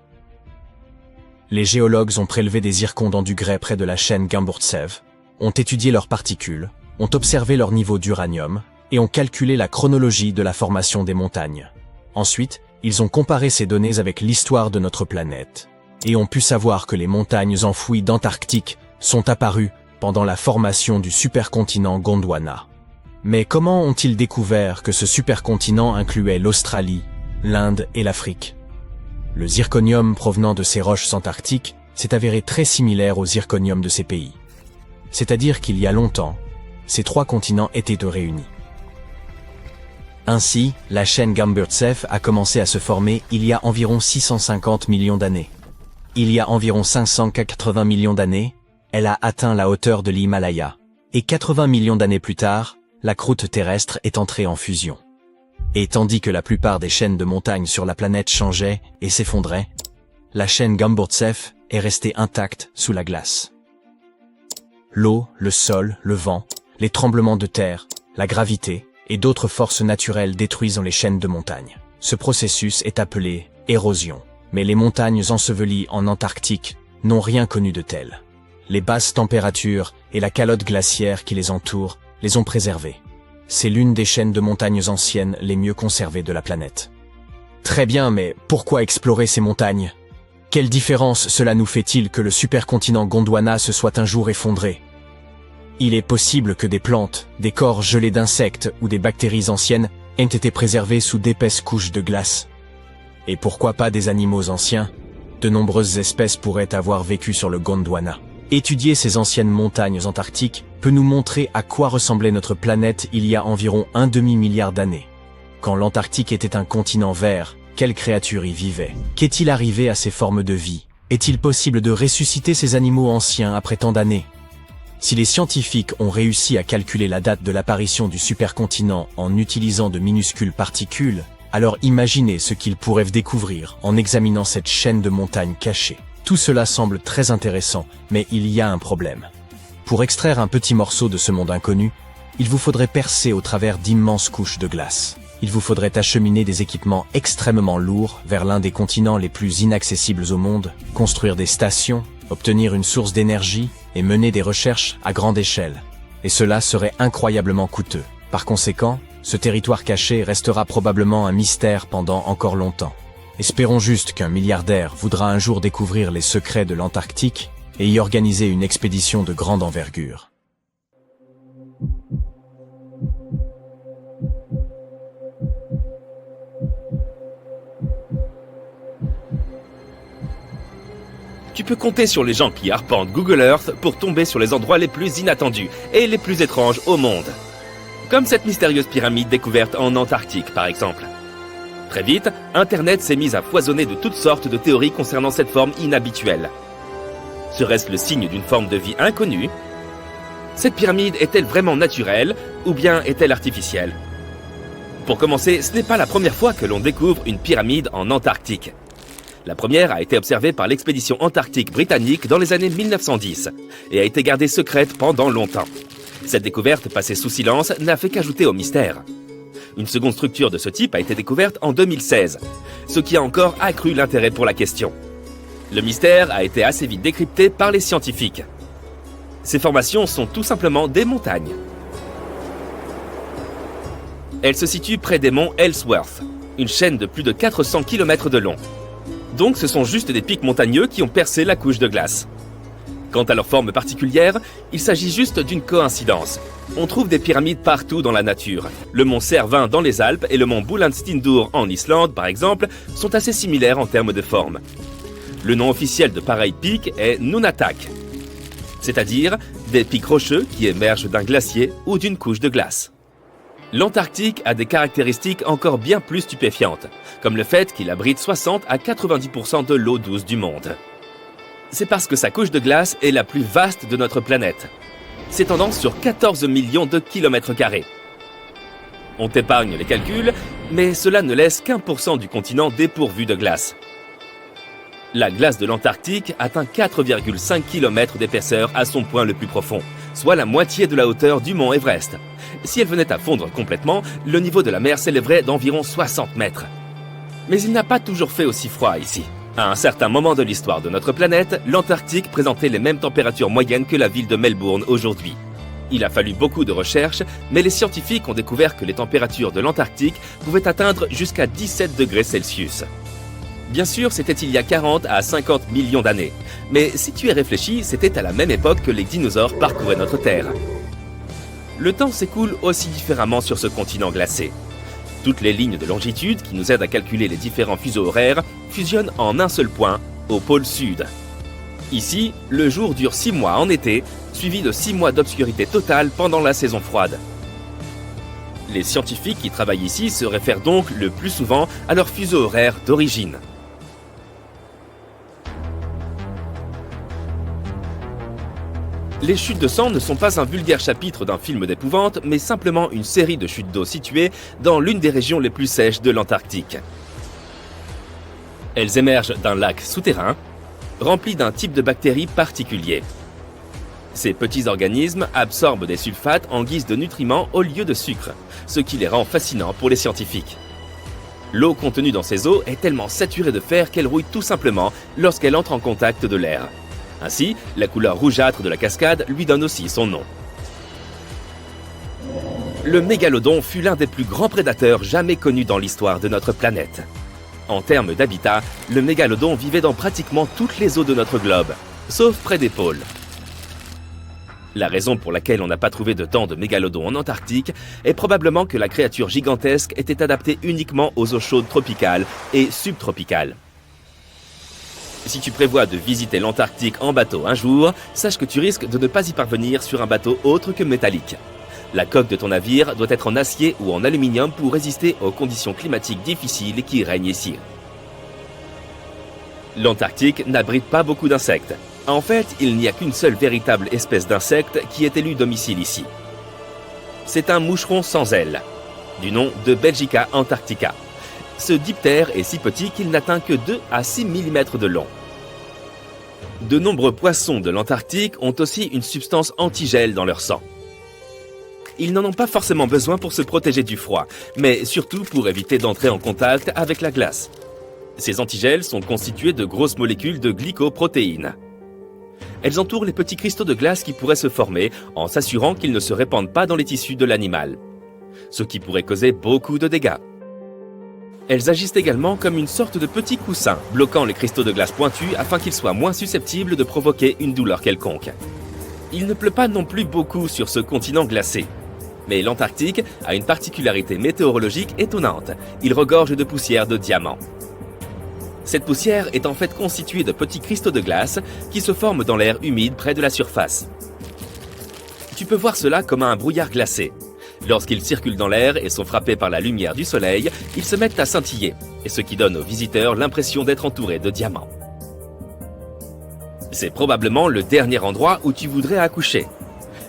Les géologues ont prélevé des zircons dans du grès près de la chaîne Gamburtsev, ont étudié leurs particules, ont observé leur niveau d'uranium et ont calculé la chronologie de la formation des montagnes. Ensuite, ils ont comparé ces données avec l'histoire de notre planète et ont pu savoir que les montagnes enfouies d'Antarctique sont apparues pendant la formation du supercontinent Gondwana. Mais comment ont-ils découvert que ce supercontinent incluait l'Australie, l'Inde et l'Afrique? Le zirconium provenant de ces roches antarctiques s'est avéré très similaire au zirconium de ces pays. C'est-à-dire qu'il y a longtemps, ces trois continents étaient réunis. Ainsi, la chaîne Gamburtsev a commencé à se former il y a environ 650 millions d'années. Il y a environ 580 millions d'années, elle a atteint la hauteur de l'Himalaya. Et 80 millions d'années plus tard, la croûte terrestre est entrée en fusion. Et tandis que la plupart des chaînes de montagnes sur la planète changeaient et s'effondraient, la chaîne Gamburtsev est restée intacte sous la glace. L'eau, le sol, le vent, les tremblements de terre, la gravité et d'autres forces naturelles détruisent les chaînes de montagnes. Ce processus est appelé érosion. Mais les montagnes ensevelies en Antarctique n'ont rien connu de tel. les basses températures et la calotte glaciaire qui les entoure les ont préservés. C'est l'une des chaînes de montagnes anciennes les mieux conservées de la planète. Très bien, mais pourquoi explorer ces montagnes? Quelle différence cela nous fait-il que le supercontinent Gondwana se soit un jour effondré? Il est possible que des plantes, des corps gelés d'insectes ou des bactéries anciennes aient été préservés sous d'épaisses couches de glace. Et pourquoi pas des animaux anciens? De nombreuses espèces pourraient avoir vécu sur le Gondwana. Étudier ces anciennes montagnes antarctiques peut nous montrer à quoi ressemblait notre planète il y a environ un demi-milliard d'années. Quand l'Antarctique était un continent vert, quelles créatures y vivaient? Qu'est-il arrivé à ces formes de vie? Est-il possible de ressusciter ces animaux anciens après tant d'années? Si les scientifiques ont réussi à calculer la date de l'apparition du supercontinent en utilisant de minuscules particules, alors imaginez ce qu'ils pourraient découvrir en examinant cette chaîne de montagnes cachées. Tout cela semble très intéressant, mais il y a un problème. Pour extraire un petit morceau de ce monde inconnu, il vous faudrait percer au travers d'immenses couches de glace. Il vous faudrait acheminer des équipements extrêmement lourds vers l'un des continents les plus inaccessibles au monde, construire des stations, obtenir une source d'énergie et mener des recherches à grande échelle. Et cela serait incroyablement coûteux. Par conséquent, ce territoire caché restera probablement un mystère pendant encore longtemps. Espérons juste qu'un milliardaire voudra un jour découvrir les secrets de l'Antarctique et y organiser une expédition de grande envergure. Tu peux compter sur les gens qui arpentent Google Earth pour tomber sur les endroits les plus inattendus et les plus étranges au monde. Comme cette mystérieuse pyramide découverte en Antarctique, par exemple. Très vite, Internet s'est mis à foisonner de toutes sortes de théories concernant cette forme inhabituelle. Serait-ce le signe d'une forme de vie inconnue? Cette pyramide est-elle vraiment naturelle ou bien est-elle artificielle? Pour commencer, ce n'est pas la première fois que l'on découvre une pyramide en Antarctique. La première a été observée par l'expédition antarctique britannique dans les années 1910 et a été gardée secrète pendant longtemps. Cette découverte passée sous silence n'a fait qu'ajouter au mystère. Une seconde structure de ce type a été découverte en 2016, ce qui a encore accru l'intérêt pour la question. Le mystère a été assez vite décrypté par les scientifiques. Ces formations sont tout simplement des montagnes. Elles se situent près des monts Ellsworth, une chaîne de plus de 400 km de long. Donc ce sont juste des pics montagneux qui ont percé la couche de glace. Quant à leur forme particulière, il s'agit juste d'une coïncidence. On trouve des pyramides partout dans la nature. Le mont Cervin dans les Alpes et le mont Búlandstindur en Islande, par exemple, sont assez similaires en termes de forme. Le nom officiel de pareils pics est Nunatak, c'est-à-dire des pics rocheux qui émergent d'un glacier ou d'une couche de glace. L'Antarctique a des caractéristiques encore bien plus stupéfiantes, comme le fait qu'il abrite 60 à 90% de l'eau douce du monde. C'est parce que sa couche de glace est la plus vaste de notre planète, s'étendant sur 14 millions de kilomètres carrés. On t'épargne les calculs, mais cela ne laisse qu'1% du continent dépourvu de glace. La glace de l'Antarctique atteint 4,5 km d'épaisseur à son point le plus profond, soit la moitié de la hauteur du mont Everest. Si elle venait à fondre complètement, le niveau de la mer s'élèverait d'environ 60 mètres. Mais il n'a pas toujours fait aussi froid ici. À un certain moment de l'histoire de notre planète, l'Antarctique présentait les mêmes températures moyennes que la ville de Melbourne aujourd'hui. Il a fallu beaucoup de recherches, mais les scientifiques ont découvert que les températures de l'Antarctique pouvaient atteindre jusqu'à 17 degrés Celsius. Bien sûr, c'était il y a 40 à 50 millions d'années. Mais si tu y réfléchis, c'était à la même époque que les dinosaures parcouraient notre Terre. Le temps s'écoule aussi différemment sur ce continent glacé. Toutes les lignes de longitude qui nous aident à calculer les différents fuseaux horaires fusionnent en un seul point, au pôle sud. Ici, le jour dure 6 mois en été, suivi de 6 mois d'obscurité totale pendant la saison froide. Les scientifiques qui travaillent ici se réfèrent donc le plus souvent à leur fuseau horaire d'origine. Les chutes de sang ne sont pas un vulgaire chapitre d'un film d'épouvante, mais simplement une série de chutes d'eau situées dans l'une des régions les plus sèches de l'Antarctique. Elles émergent d'un lac souterrain, rempli d'un type de bactéries particulier. Ces petits organismes absorbent des sulfates en guise de nutriments au lieu de sucre, ce qui les rend fascinants pour les scientifiques. L'eau contenue dans ces eaux est tellement saturée de fer qu'elle rouille tout simplement lorsqu'elle entre en contact de l'air. Ainsi, la couleur rougeâtre de la cascade lui donne aussi son nom. Le mégalodon fut l'un des plus grands prédateurs jamais connus dans l'histoire de notre planète. En termes d'habitat, le mégalodon vivait dans pratiquement toutes les eaux de notre globe, sauf près des pôles. La raison pour laquelle on n'a pas trouvé de tant de mégalodons en Antarctique est probablement que la créature gigantesque était adaptée uniquement aux eaux chaudes tropicales et subtropicales. Si tu prévois de visiter l'Antarctique en bateau un jour, sache que tu risques de ne pas y parvenir sur un bateau autre que métallique. La coque de ton navire doit être en acier ou en aluminium pour résister aux conditions climatiques difficiles qui règnent ici. L'Antarctique n'abrite pas beaucoup d'insectes. En fait, il n'y a qu'une seule véritable espèce d'insecte qui ait élu domicile ici. C'est un moucheron sans ailes, du nom de Belgica antarctica. Ce diptère est si petit qu'il n'atteint que 2 à 6 mm de long. De nombreux poissons de l'Antarctique ont aussi une substance antigel dans leur sang. Ils n'en ont pas forcément besoin pour se protéger du froid, mais surtout pour éviter d'entrer en contact avec la glace. Ces antigels sont constitués de grosses molécules de glycoprotéines. Elles entourent les petits cristaux de glace qui pourraient se former en s'assurant qu'ils ne se répandent pas dans les tissus de l'animal, ce qui pourrait causer beaucoup de dégâts. Elles agissent également comme une sorte de petit coussin, bloquant les cristaux de glace pointus afin qu'ils soient moins susceptibles de provoquer une douleur quelconque. Il ne pleut pas non plus beaucoup sur ce continent glacé. Mais l'Antarctique a une particularité météorologique étonnante. Il regorge de poussière de diamants. Cette poussière est en fait constituée de petits cristaux de glace qui se forment dans l'air humide près de la surface. Tu peux voir cela comme un brouillard glacé. Lorsqu'ils circulent dans l'air et sont frappés par la lumière du soleil, ils se mettent à scintiller, et ce qui donne aux visiteurs l'impression d'être entourés de diamants. C'est probablement le dernier endroit où tu voudrais accoucher.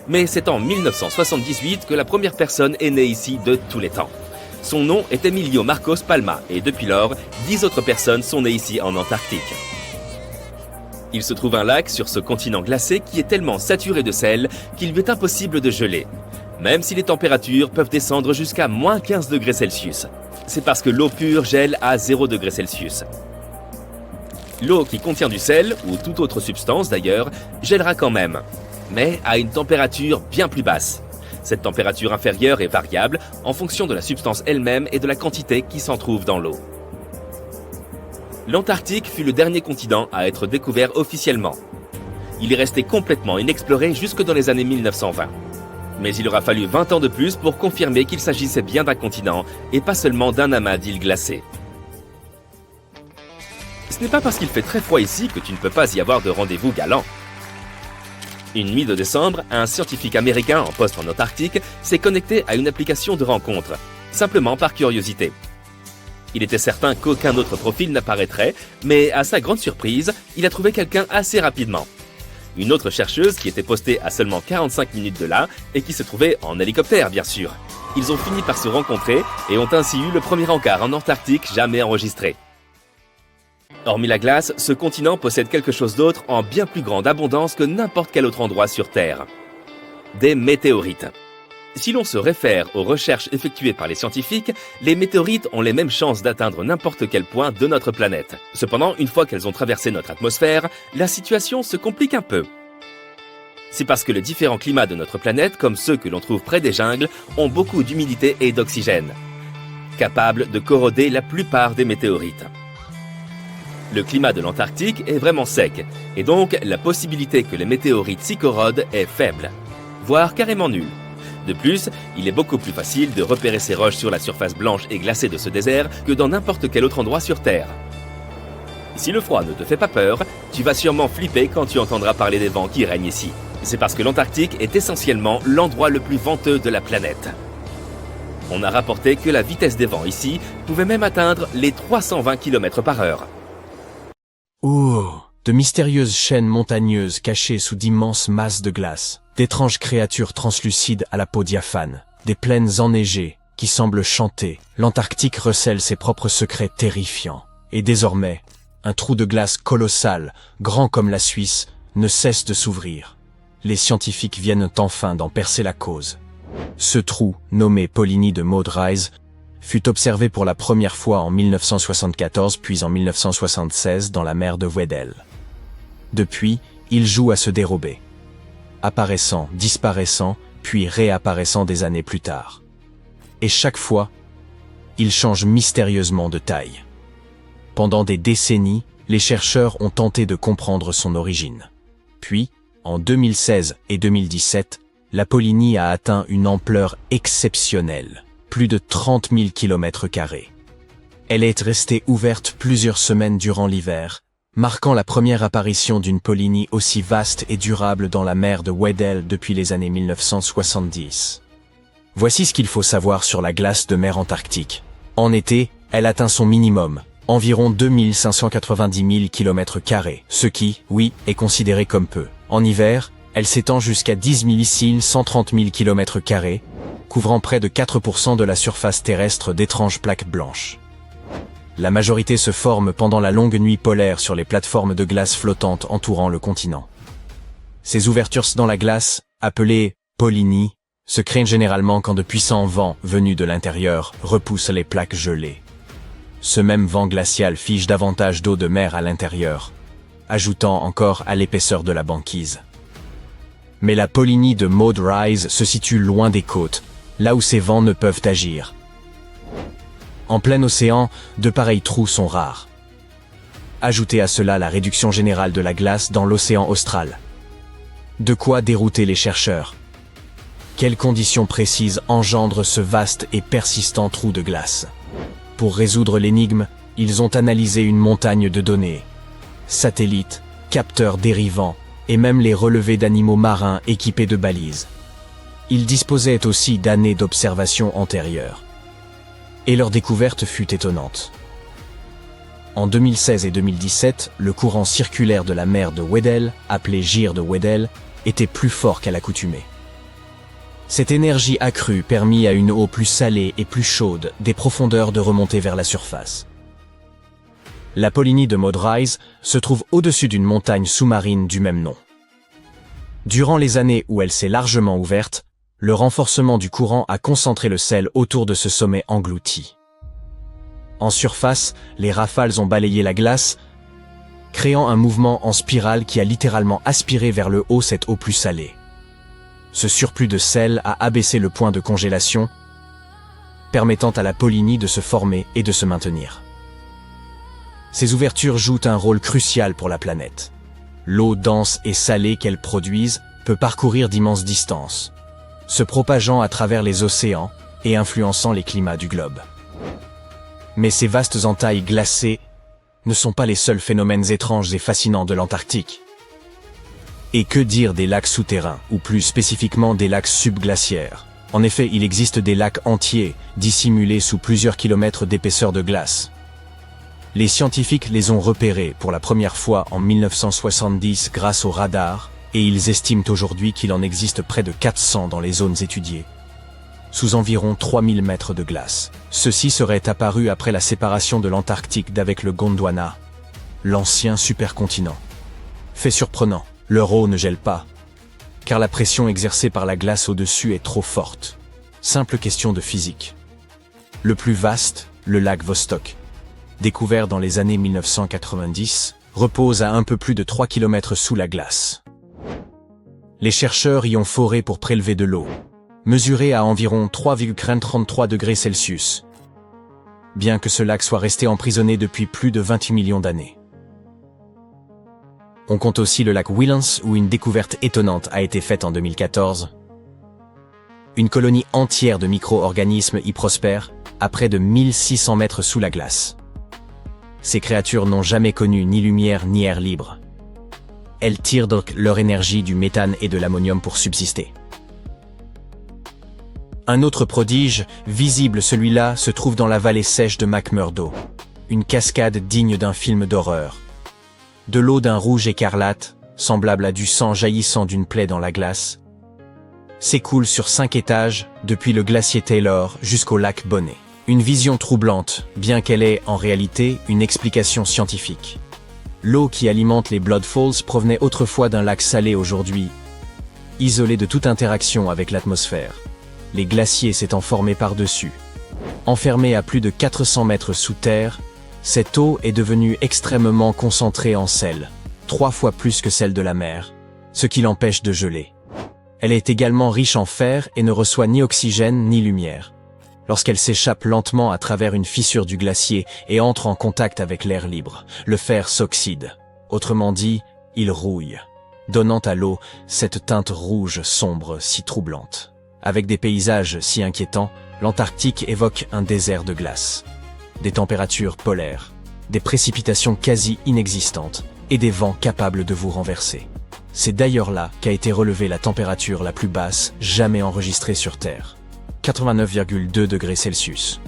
Mais c'est en 1978 que la première personne est née ici de tous les temps. Son nom est Emilio Marcos Palma et depuis lors, 10 autres personnes sont nées ici en Antarctique. Il se trouve un lac sur ce continent glacé qui est tellement saturé de sel qu'il lui est impossible de geler, même si les températures peuvent descendre jusqu'à moins 15 degrés Celsius. C'est parce que l'eau pure gèle à 0 degrés Celsius. L'eau qui contient du sel, ou toute autre substance d'ailleurs, gèlera quand même, mais à une température bien plus basse. Cette température inférieure est variable en fonction de la substance elle-même et de la quantité qui s'en trouve dans l'eau. L'Antarctique fut le dernier continent à être découvert officiellement. Il est resté complètement inexploré jusque dans les années 1920. Mais il aura fallu 20 ans de plus pour confirmer qu'il s'agissait bien d'un continent et pas seulement d'un amas d'îles glacées. Ce n'est pas parce qu'il fait très froid ici que tu ne peux pas y avoir de rendez-vous galant. Une nuit de décembre, un scientifique américain en poste en Antarctique s'est connecté à une application de rencontre, simplement par curiosité. Il était certain qu'aucun autre profil n'apparaîtrait, mais à sa grande surprise, il a trouvé quelqu'un assez rapidement. Une autre chercheuse qui était postée à seulement 45 minutes de là et qui se trouvait en hélicoptère bien sûr. Ils ont fini par se rencontrer et ont ainsi eu le premier encart en Antarctique jamais enregistré. Hormis la glace, ce continent possède quelque chose d'autre en bien plus grande abondance que n'importe quel autre endroit sur Terre. Des météorites. Si l'on se réfère aux recherches effectuées par les scientifiques, les météorites ont les mêmes chances d'atteindre n'importe quel point de notre planète. Cependant, une fois qu'elles ont traversé notre atmosphère, la situation se complique un peu. C'est parce que les différents climats de notre planète, comme ceux que l'on trouve près des jungles, ont beaucoup d'humidité et d'oxygène, capables de corroder la plupart des météorites. Le climat de l'Antarctique est vraiment sec, et donc la possibilité que les météorites s'y corrodent est faible, voire carrément nulle. De plus, il est beaucoup plus facile de repérer ces roches sur la surface blanche et glacée de ce désert que dans n'importe quel autre endroit sur Terre. Si le froid ne te fait pas peur, tu vas sûrement flipper quand tu entendras parler des vents qui règnent ici. C'est parce que l'Antarctique est essentiellement l'endroit le plus venteux de la planète. On a rapporté que la vitesse des vents ici pouvait même atteindre les 320 km/h. Oh, de mystérieuses chaînes montagneuses cachées sous d'immenses masses de glace, d'étranges créatures translucides à la peau diaphane, des plaines enneigées qui semblent chanter. L'Antarctique recèle ses propres secrets terrifiants. Et désormais, un trou de glace colossal, grand comme la Suisse, ne cesse de s'ouvrir. Les scientifiques viennent enfin d'en percer la cause. Ce trou, nommé Polynie de Maud Rise, fut observé pour la première fois en 1974 puis en 1976 dans la mer de Weddell. Depuis, il joue à se dérober, apparaissant, disparaissant, puis réapparaissant des années plus tard. Et chaque fois, il change mystérieusement de taille. Pendant des décennies, les chercheurs ont tenté de comprendre son origine. Puis, en 2016 et 2017, l'Apollinie a atteint une ampleur exceptionnelle, plus de 30 000 km². Elle est restée ouverte plusieurs semaines durant l'hiver, marquant la première apparition d'une Pollinie aussi vaste et durable dans la mer de Weddell depuis les années 1970. Voici ce qu'il faut savoir sur la glace de mer Antarctique. En été, elle atteint son minimum, environ 2590 000 km², ce qui, oui, est considéré comme peu. En hiver, elle s'étend jusqu'à 10 130 000 km², couvrant près de 4% de la surface terrestre d'étranges plaques blanches. La majorité se forme pendant la longue nuit polaire sur les plateformes de glace flottantes entourant le continent. Ces ouvertures dans la glace, appelées pollinies, se créent généralement quand de puissants vents venus de l'intérieur repoussent les plaques gelées. Ce même vent glacial fige davantage d'eau de mer à l'intérieur, ajoutant encore à l'épaisseur de la banquise. Mais la Pollinie de Maud Rise se situe loin des côtes, là où ces vents ne peuvent agir. En plein océan, de pareils trous sont rares. Ajoutez à cela la réduction générale de la glace dans l'océan austral. De quoi dérouter les chercheurs. Quelles conditions précises engendrent ce vaste et persistant trou de glace? Pour résoudre l'énigme, ils ont analysé une montagne de données. Satellites, capteurs dérivants, et même les relevés d'animaux marins équipés de balises. Ils disposaient aussi d'années d'observation antérieures. Et leur découverte fut étonnante. En 2016 et 2017, le courant circulaire de la mer de Weddell, appelé Gyre de Weddell, était plus fort qu'à l'accoutumée. Cette énergie accrue permit à une eau plus salée et plus chaude des profondeurs de remonter vers la surface. La Pollinie de Maud Rise se trouve au-dessus d'une montagne sous-marine du même nom. Durant les années où elle s'est largement ouverte, le renforcement du courant a concentré le sel autour de ce sommet englouti. En surface, les rafales ont balayé la glace, créant un mouvement en spirale qui a littéralement aspiré vers le haut cette eau plus salée. Ce surplus de sel a abaissé le point de congélation, permettant à la Pollinie de se former et de se maintenir. Ces ouvertures jouent un rôle crucial pour la planète. L'eau dense et salée qu'elles produisent peut parcourir d'immenses distances, se propageant à travers les océans et influençant les climats du globe. Mais ces vastes entailles glacées ne sont pas les seuls phénomènes étranges et fascinants de l'Antarctique. Et que dire des lacs souterrains, ou plus spécifiquement des lacs subglaciaires? En effet, il existe des lacs entiers, dissimulés sous plusieurs kilomètres d'épaisseur de glace. Les scientifiques les ont repérés pour la première fois en 1970 grâce au radar, et ils estiment aujourd'hui qu'il en existe près de 400 dans les zones étudiées, sous environ 3000 mètres de glace. Ceux-ci seraient apparus après la séparation de l'Antarctique d'avec le Gondwana, l'ancien supercontinent. Fait surprenant, leur eau ne gèle pas, car la pression exercée par la glace au-dessus est trop forte. Simple question de physique. Le plus vaste, le lac Vostok, découvert dans les années 1990, repose à un peu plus de 3 km sous la glace. Les chercheurs y ont foré pour prélever de l'eau, mesurée à environ 3,33 degrés Celsius, bien que ce lac soit resté emprisonné depuis plus de 28 millions d'années. On compte aussi le lac Williams où une découverte étonnante a été faite en 2014. Une colonie entière de micro-organismes y prospère, à près de 1600 mètres sous la glace. Ces créatures n'ont jamais connu ni lumière ni air libre. Elles tirent donc leur énergie du méthane et de l'ammonium pour subsister. Un autre prodige, visible celui-là, se trouve dans la vallée sèche de McMurdo, une cascade digne d'un film d'horreur. De l'eau d'un rouge écarlate, semblable à du sang jaillissant d'une plaie dans la glace, s'écoule sur 5 étages, depuis le glacier Taylor jusqu'au lac Bonnet. Une vision troublante, bien qu'elle ait, en réalité, une explication scientifique. L'eau qui alimente les Blood Falls provenait autrefois d'un lac salé aujourd'hui, isolé de toute interaction avec l'atmosphère, les glaciers s'étant formés par-dessus. Enfermée à plus de 400 mètres sous terre, cette eau est devenue extrêmement concentrée en sel, 3 fois plus que celle de la mer, ce qui l'empêche de geler. Elle est également riche en fer et ne reçoit ni oxygène ni lumière. Lorsqu'elle s'échappe lentement à travers une fissure du glacier et entre en contact avec l'air libre, le fer s'oxyde. Autrement dit, il rouille, donnant à l'eau cette teinte rouge sombre si troublante. Avec des paysages si inquiétants, l'Antarctique évoque un désert de glace. Des températures polaires, des précipitations quasi inexistantes et des vents capables de vous renverser. C'est d'ailleurs là qu'a été relevée la température la plus basse jamais enregistrée sur Terre, 89,2 degrés Celsius.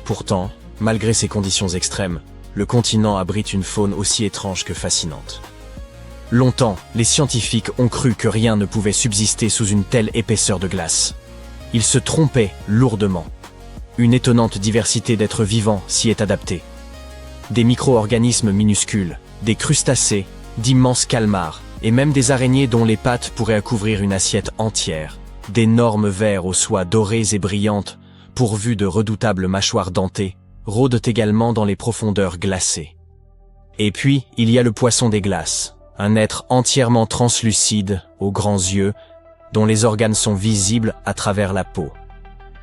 Pourtant, malgré ces conditions extrêmes, le continent abrite une faune aussi étrange que fascinante. Longtemps, les scientifiques ont cru que rien ne pouvait subsister sous une telle épaisseur de glace. Ils se trompaient lourdement. Une étonnante diversité d'êtres vivants s'y est adaptée. Des micro-organismes minuscules, des crustacés, d'immenses calmars, et même des araignées dont les pattes pourraient couvrir une assiette entière. D'énormes vers aux soies dorées et brillantes, pourvus de redoutables mâchoires dentées, rôdent également dans les profondeurs glacées. Et puis, il y a le poisson des glaces, un être entièrement translucide, aux grands yeux, dont les organes sont visibles à travers la peau.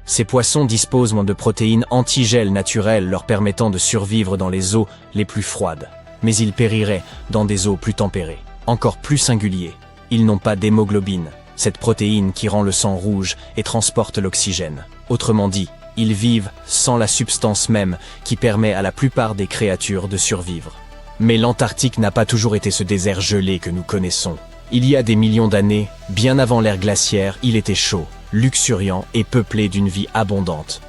Ces poissons disposent de protéines antigel naturelles leur permettant de survivre dans les eaux les plus froides, mais ils périraient dans des eaux plus tempérées. Encore plus singulier, ils n'ont pas d'hémoglobine, cette protéine qui rend le sang rouge et transporte l'oxygène. Autrement dit, ils vivent sans la substance même qui permet à la plupart des créatures de survivre. Mais l'Antarctique n'a pas toujours été ce désert gelé que nous connaissons. Il y a des millions d'années, bien avant l'ère glaciaire, il était chaud, luxuriant et peuplé d'une vie abondante.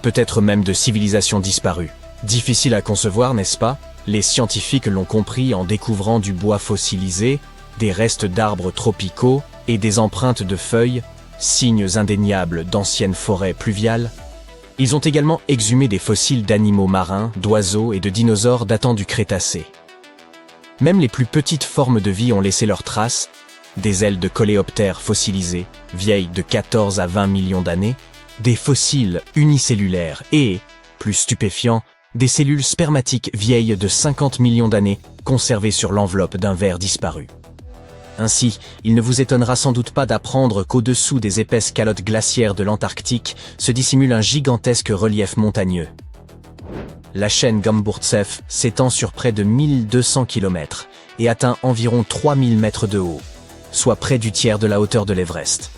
Peut-être même de civilisations disparues. Difficile à concevoir, n'est-ce pas? Les scientifiques l'ont compris en découvrant du bois fossilisé, des restes d'arbres tropicaux et des empreintes de feuilles, signes indéniables d'anciennes forêts pluviales. Ils ont également exhumé des fossiles d'animaux marins, d'oiseaux et de dinosaures datant du Crétacé. Même les plus petites formes de vie ont laissé leurs traces, des ailes de coléoptères fossilisées, vieilles de 14 à 20 millions d'années, des fossiles unicellulaires et, plus stupéfiants, des cellules spermatiques vieilles de 50 millions d'années conservées sur l'enveloppe d'un ver disparu. Ainsi, il ne vous étonnera sans doute pas d'apprendre qu'au-dessous des épaisses calottes glaciaires de l'Antarctique se dissimule un gigantesque relief montagneux. La chaîne Gamburtseff s'étend sur près de 1200 km et atteint environ 3000 mètres de haut, soit près du tiers de la hauteur de l'Everest.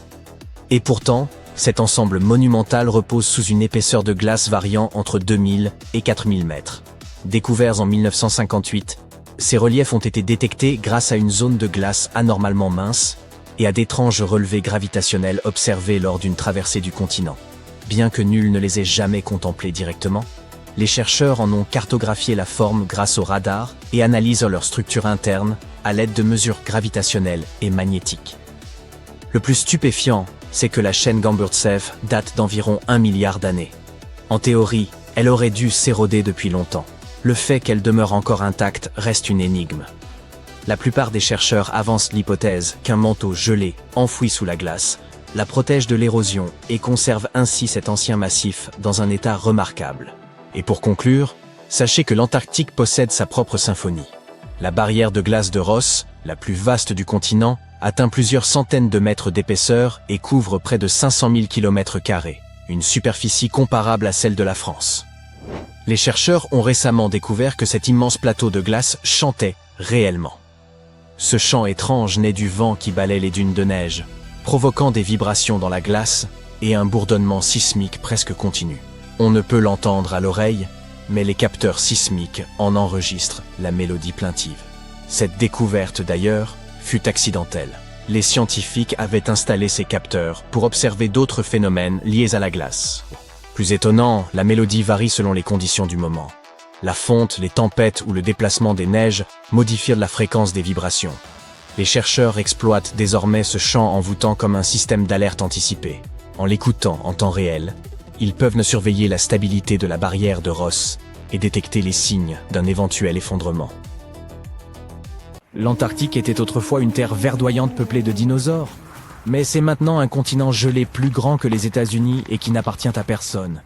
Et pourtant, cet ensemble monumental repose sous une épaisseur de glace variant entre 2000 et 4000 mètres. Découverts en 1958, ces reliefs ont été détectés grâce à une zone de glace anormalement mince et à d'étranges relevés gravitationnels observés lors d'une traversée du continent. Bien que nul ne les ait jamais contemplés directement, les chercheurs en ont cartographié la forme grâce au radar et analysent leur structure interne à l'aide de mesures gravitationnelles et magnétiques. Le plus stupéfiant, c'est que la chaîne Gamburtseff date d'environ 1 milliard d'années. En théorie, elle aurait dû s'éroder depuis longtemps. Le fait qu'elle demeure encore intacte reste une énigme. La plupart des chercheurs avancent l'hypothèse qu'un manteau gelé, enfoui sous la glace, la protège de l'érosion et conserve ainsi cet ancien massif dans un état remarquable. Et pour conclure, sachez que l'Antarctique possède sa propre symphonie. La barrière de glace de Ross, la plus vaste du continent, atteint plusieurs centaines de mètres d'épaisseur et couvre près de 500 000 km², une superficie comparable à celle de la France. Les chercheurs ont récemment découvert que cet immense plateau de glace chantait réellement. Ce chant étrange naît du vent qui balaie les dunes de neige, provoquant des vibrations dans la glace et un bourdonnement sismique presque continu. On ne peut l'entendre à l'oreille, mais les capteurs sismiques en enregistrent la mélodie plaintive. Cette découverte d'ailleurs fut accidentelle. Les scientifiques avaient installé ces capteurs pour observer d'autres phénomènes liés à la glace. Plus étonnant, la mélodie varie selon les conditions du moment. La fonte, les tempêtes ou le déplacement des neiges modifient la fréquence des vibrations. Les chercheurs exploitent désormais ce chant envoûtant comme un système d'alerte anticipé. En l'écoutant en temps réel, ils peuvent surveiller la stabilité de la barrière de Ross et détecter les signes d'un éventuel effondrement. L'Antarctique était autrefois une terre verdoyante peuplée de dinosaures. Mais c'est maintenant un continent gelé plus grand que les États-Unis et qui n'appartient à personne.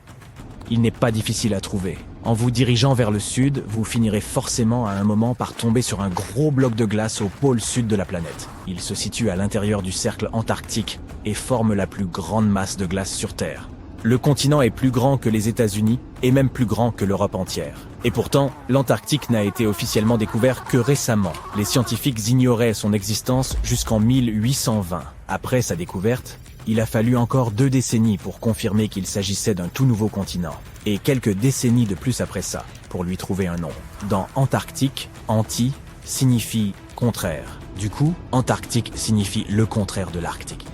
Il n'est pas difficile à trouver. En vous dirigeant vers le sud, vous finirez forcément à un moment par tomber sur un gros bloc de glace au pôle sud de la planète. Il se situe à l'intérieur du cercle antarctique et forme la plus grande masse de glace sur Terre. Le continent est plus grand que les États-Unis et même plus grand que l'Europe entière. Et pourtant, l'Antarctique n'a été officiellement découvert que récemment. Les scientifiques ignoraient son existence jusqu'en 1820. Après sa découverte, il a fallu encore 2 décennies pour confirmer qu'il s'agissait d'un tout nouveau continent. Et quelques décennies de plus après ça, pour lui trouver un nom. Dans Antarctique, anti signifie contraire. Du coup, Antarctique signifie le contraire de l'Arctique.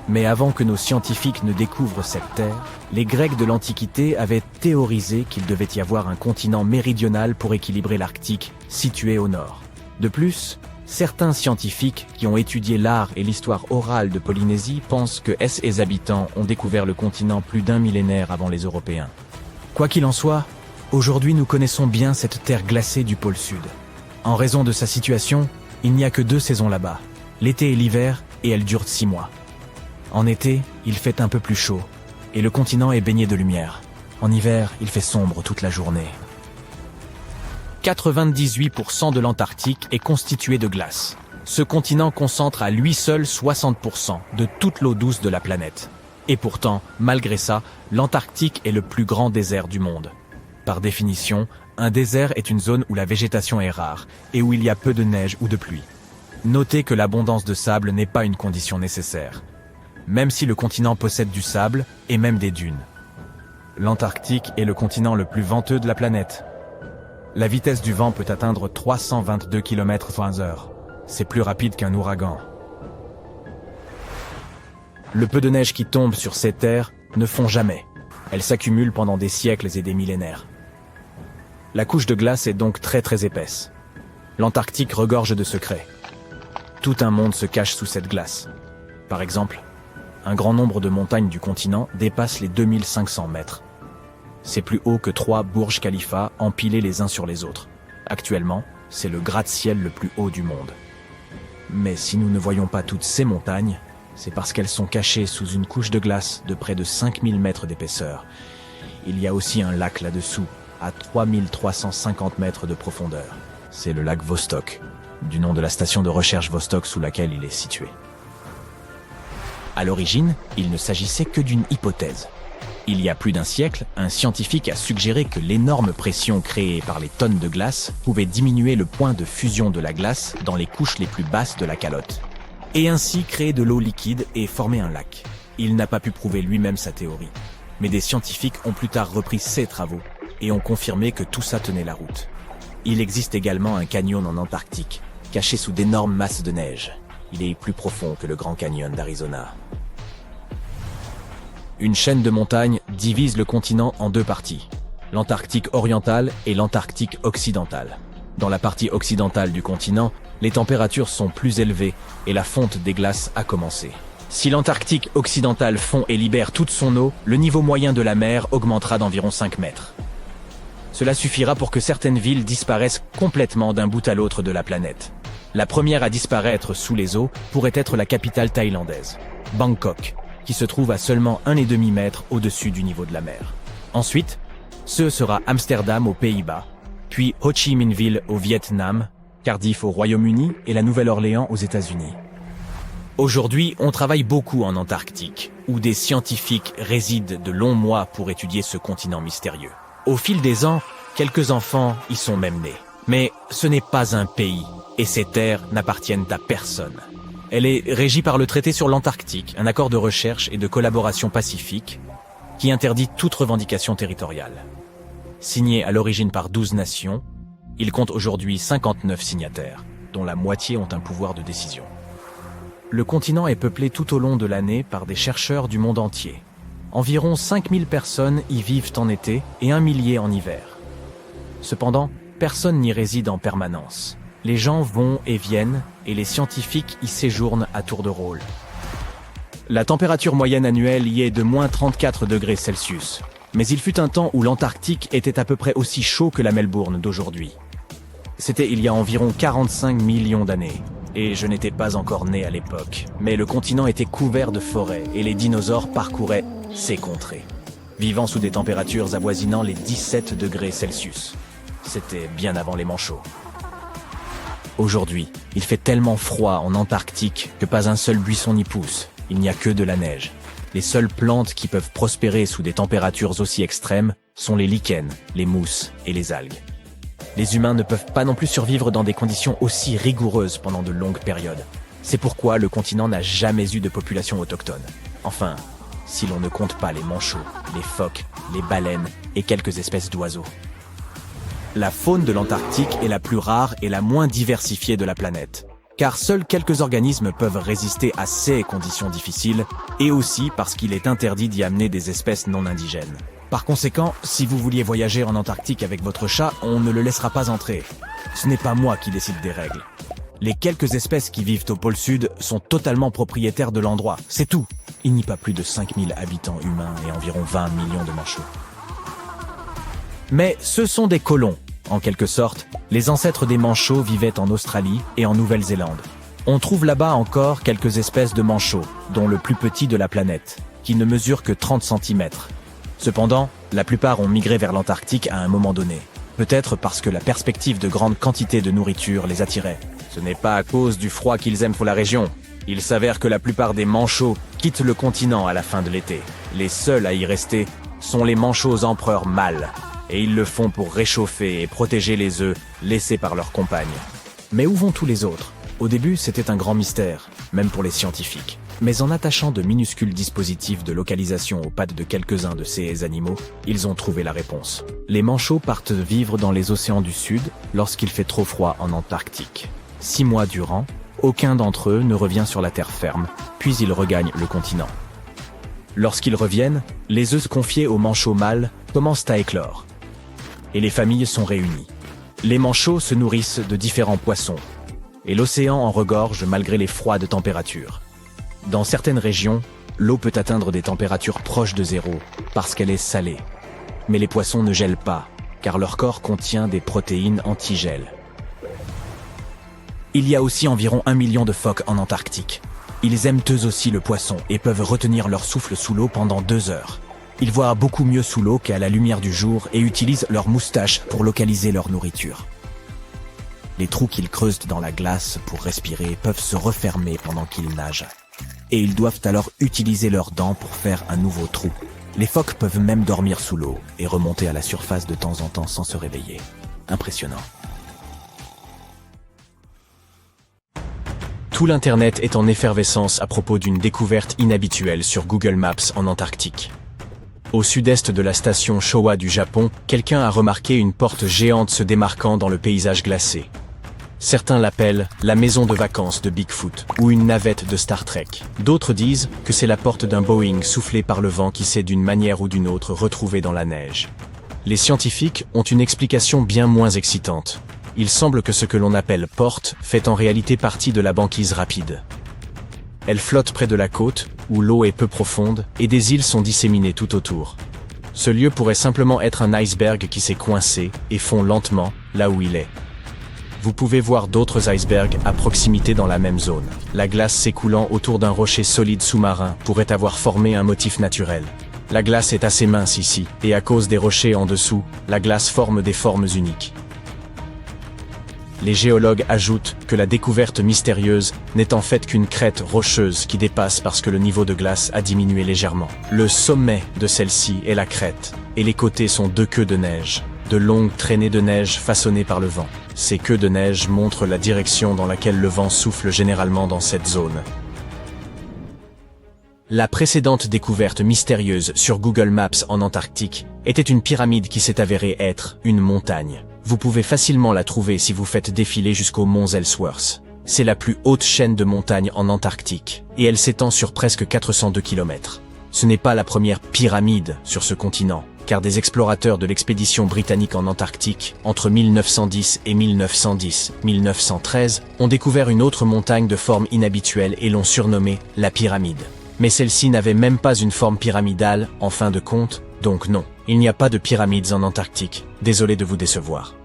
Mais avant que nos scientifiques ne découvrent cette terre, les Grecs de l'Antiquité avaient théorisé qu'il devait y avoir un continent méridional pour équilibrer l'Arctique, situé au nord. De plus, certains scientifiques qui ont étudié l'art et l'histoire orale de Polynésie pensent que ses habitants ont découvert le continent plus d'1 millénaire avant les Européens. Quoi qu'il en soit, aujourd'hui nous connaissons bien cette terre glacée du pôle sud. En raison de sa situation, il n'y a que 2 saisons là-bas, l'été et l'hiver, et elles durent 6 mois. En été, il fait un peu plus chaud, et le continent est baigné de lumière. En hiver, il fait sombre toute la journée. 98% de l'Antarctique est constitué de glace. Ce continent concentre à lui seul 60% de toute l'eau douce de la planète. Et pourtant, malgré ça, l'Antarctique est le plus grand désert du monde. Par définition, un désert est une zone où la végétation est rare et où il y a peu de neige ou de pluie. Notez que l'abondance de sable n'est pas une condition nécessaire, même si le continent possède du sable et même des dunes. L'Antarctique est le continent le plus venteux de la planète. La vitesse du vent peut atteindre 322 km/h. C'est plus rapide qu'un ouragan. Le peu de neige qui tombe sur ces terres ne fond jamais. Elle s'accumule pendant des siècles et des millénaires. La couche de glace est donc très épaisse. L'Antarctique regorge de secrets. Tout un monde se cache sous cette glace. Par exemple, un grand nombre de montagnes du continent dépassent les 2500 mètres. C'est plus haut que 3 Burj Khalifa empilés les uns sur les autres. Actuellement, c'est le gratte-ciel le plus haut du monde. Mais si nous ne voyons pas toutes ces montagnes, c'est parce qu'elles sont cachées sous une couche de glace de près de 5000 mètres d'épaisseur. Il y a aussi un lac là-dessous, à 3350 mètres de profondeur. C'est le lac Vostok, du nom de la station de recherche Vostok sous laquelle il est situé. À l'origine, il ne s'agissait que d'une hypothèse. Il y a plus d'un siècle, un scientifique a suggéré que l'énorme pression créée par les tonnes de glace pouvait diminuer le point de fusion de la glace dans les couches les plus basses de la calotte, et ainsi créer de l'eau liquide et former un lac. Il n'a pas pu prouver lui-même sa théorie, mais des scientifiques ont plus tard repris ses travaux et ont confirmé que tout ça tenait la route. Il existe également un canyon en Antarctique, caché sous d'énormes masses de neige. Il est plus profond que le Grand Canyon d'Arizona. Une chaîne de montagnes divise le continent en 2 parties, l'Antarctique oriental et l'Antarctique occidental. Dans la partie occidentale du continent, les températures sont plus élevées et la fonte des glaces a commencé. Si l'Antarctique occidental fond et libère toute son eau, le niveau moyen de la mer augmentera d'environ 5 mètres. Cela suffira pour que certaines villes disparaissent complètement d'un bout à l'autre de la planète. La première à disparaître sous les eaux pourrait être la capitale thaïlandaise, Bangkok, qui se trouve à seulement 1,5 mètre au-dessus du niveau de la mer. Ensuite, ce sera Amsterdam aux Pays-Bas, puis Ho Chi Minh Ville au Vietnam, Cardiff au Royaume-Uni et la Nouvelle-Orléans aux États-Unis. Aujourd'hui, on travaille beaucoup en Antarctique, où des scientifiques résident de longs mois pour étudier ce continent mystérieux. Au fil des ans, quelques enfants y sont même nés. Mais ce n'est pas un pays, et ces terres n'appartiennent à personne. Elle est régie par le traité sur l'Antarctique, un accord de recherche et de collaboration pacifique, qui interdit toute revendication territoriale. Signé à l'origine par 12 nations, il compte aujourd'hui 59 signataires, dont la moitié ont un pouvoir de décision. Le continent est peuplé tout au long de l'année par des chercheurs du monde entier. Environ 5000 personnes y vivent en été et 1 millier en hiver. Cependant, personne n'y réside en permanence. Les gens vont et viennent, et les scientifiques y séjournent à tour de rôle. La température moyenne annuelle y est de moins 34 degrés Celsius. Mais il fut un temps où l'Antarctique était à peu près aussi chaud que la Melbourne d'aujourd'hui. C'était il y a environ 45 millions d'années. Et je n'étais pas encore né à l'époque. Mais le continent était couvert de forêts et les dinosaures parcouraient ces contrées. vivant sous des températures avoisinant les 17 degrés Celsius. C'était bien avant les manchots. Aujourd'hui, il fait tellement froid en Antarctique que pas un seul buisson n'y pousse. Il n'y a que de la neige. Les seules plantes qui peuvent prospérer sous des températures aussi extrêmes sont les lichens, les mousses et les algues. Les humains ne peuvent pas non plus survivre dans des conditions aussi rigoureuses pendant de longues périodes. C'est pourquoi le continent n'a jamais eu de population autochtone. Enfin, si l'on ne compte pas les manchots, les phoques, les baleines et quelques espèces d'oiseaux. La faune de l'Antarctique est la plus rare et la moins diversifiée de la planète, car seuls quelques organismes peuvent résister à ces conditions difficiles, et aussi parce qu'il est interdit d'y amener des espèces non indigènes. Par conséquent, si vous vouliez voyager en Antarctique avec votre chat, on ne le laissera pas entrer. Ce n'est pas moi qui décide des règles. Les quelques espèces qui vivent au pôle sud sont totalement propriétaires de l'endroit, c'est tout. Il n'y a pas plus de 5000 habitants humains et environ 20 millions de manchots. Mais ce sont des colons. En quelque sorte, les ancêtres des manchots vivaient en Australie et en Nouvelle-Zélande. On trouve là-bas encore quelques espèces de manchots, dont le plus petit de la planète, qui ne mesure que 30 cm. Cependant, la plupart ont migré vers l'Antarctique à un moment donné. Peut-être parce que la perspective de grandes quantités de nourriture les attirait. Ce n'est pas à cause du froid qu'ils aiment pour la région. Il s'avère que la plupart des manchots quittent le continent à la fin de l'été. Les seuls à y rester sont les manchots empereurs mâles. Et ils le font pour réchauffer et protéger les œufs laissés par leurs compagnes. Mais où vont tous les autres? Au début, c'était un grand mystère, même pour les scientifiques. Mais en attachant de minuscules dispositifs de localisation aux pattes de quelques-uns de ces animaux, ils ont trouvé la réponse. Les manchots partent vivre dans les océans du Sud lorsqu'il fait trop froid en Antarctique. 6 mois durant, aucun d'entre eux ne revient sur la terre ferme, puis ils regagnent le continent. Lorsqu'ils reviennent, les œufs confiés aux manchots mâles commencent à éclore. Et les familles sont réunies. Les manchots se nourrissent de différents poissons, et l'océan en regorge malgré les froides températures. Dans certaines régions, l'eau peut atteindre des températures proches de zéro, parce qu'elle est salée. Mais les poissons ne gèlent pas, car leur corps contient des protéines anti-gel. Il y a aussi environ 1 million de phoques en Antarctique. Ils aiment eux aussi le poisson et peuvent retenir leur souffle sous l'eau pendant 2 heures. Ils voient beaucoup mieux sous l'eau qu'à la lumière du jour et utilisent leurs moustaches pour localiser leur nourriture. Les trous qu'ils creusent dans la glace pour respirer peuvent se refermer pendant qu'ils nagent. Et ils doivent alors utiliser leurs dents pour faire un nouveau trou. Les phoques peuvent même dormir sous l'eau et remonter à la surface de temps en temps sans se réveiller. Impressionnant. Tout l'Internet est en effervescence à propos d'une découverte inhabituelle sur Google Maps en Antarctique. Au sud-est de la station Showa du Japon, quelqu'un a remarqué une porte géante se démarquant dans le paysage glacé. Certains l'appellent la maison de vacances de Bigfoot ou une navette de Star Trek. D'autres disent que c'est la porte d'un Boeing soufflé par le vent qui s'est d'une manière ou d'une autre retrouvé dans la neige. Les scientifiques ont une explication bien moins excitante. Il semble que ce que l'on appelle porte fait en réalité partie de la banquise rapide. Elle flotte près de la côte, où l'eau est peu profonde, et des îles sont disséminées tout autour. Ce lieu pourrait simplement être un iceberg qui s'est coincé et fond lentement là où il est. Vous pouvez voir d'autres icebergs à proximité dans la même zone. La glace s'écoulant autour d'un rocher solide sous-marin pourrait avoir formé un motif naturel. La glace est assez mince ici, et à cause des rochers en dessous, la glace forme des formes uniques. Les géologues ajoutent que la découverte mystérieuse n'est en fait qu'une crête rocheuse qui dépasse parce que le niveau de glace a diminué légèrement. Le sommet de celle-ci est la crête, et les côtés sont 2 queues de neige, de longues traînées de neige façonnées par le vent. Ces queues de neige montrent la direction dans laquelle le vent souffle généralement dans cette zone. La précédente découverte mystérieuse sur Google Maps en Antarctique était une pyramide qui s'est avérée être une montagne. Vous pouvez facilement la trouver si vous faites défiler jusqu'aux monts Ellsworth. C'est la plus haute chaîne de montagnes en Antarctique, et elle s'étend sur presque 402 km. Ce n'est pas la première pyramide sur ce continent, car des explorateurs de l'expédition britannique en Antarctique, entre 1910 et 1913, ont découvert une autre montagne de forme inhabituelle et l'ont surnommée la pyramide. Mais celle-ci n'avait même pas une forme pyramidale, en fin de compte, donc non, il n'y a pas de pyramides en Antarctique. Désolé de vous décevoir.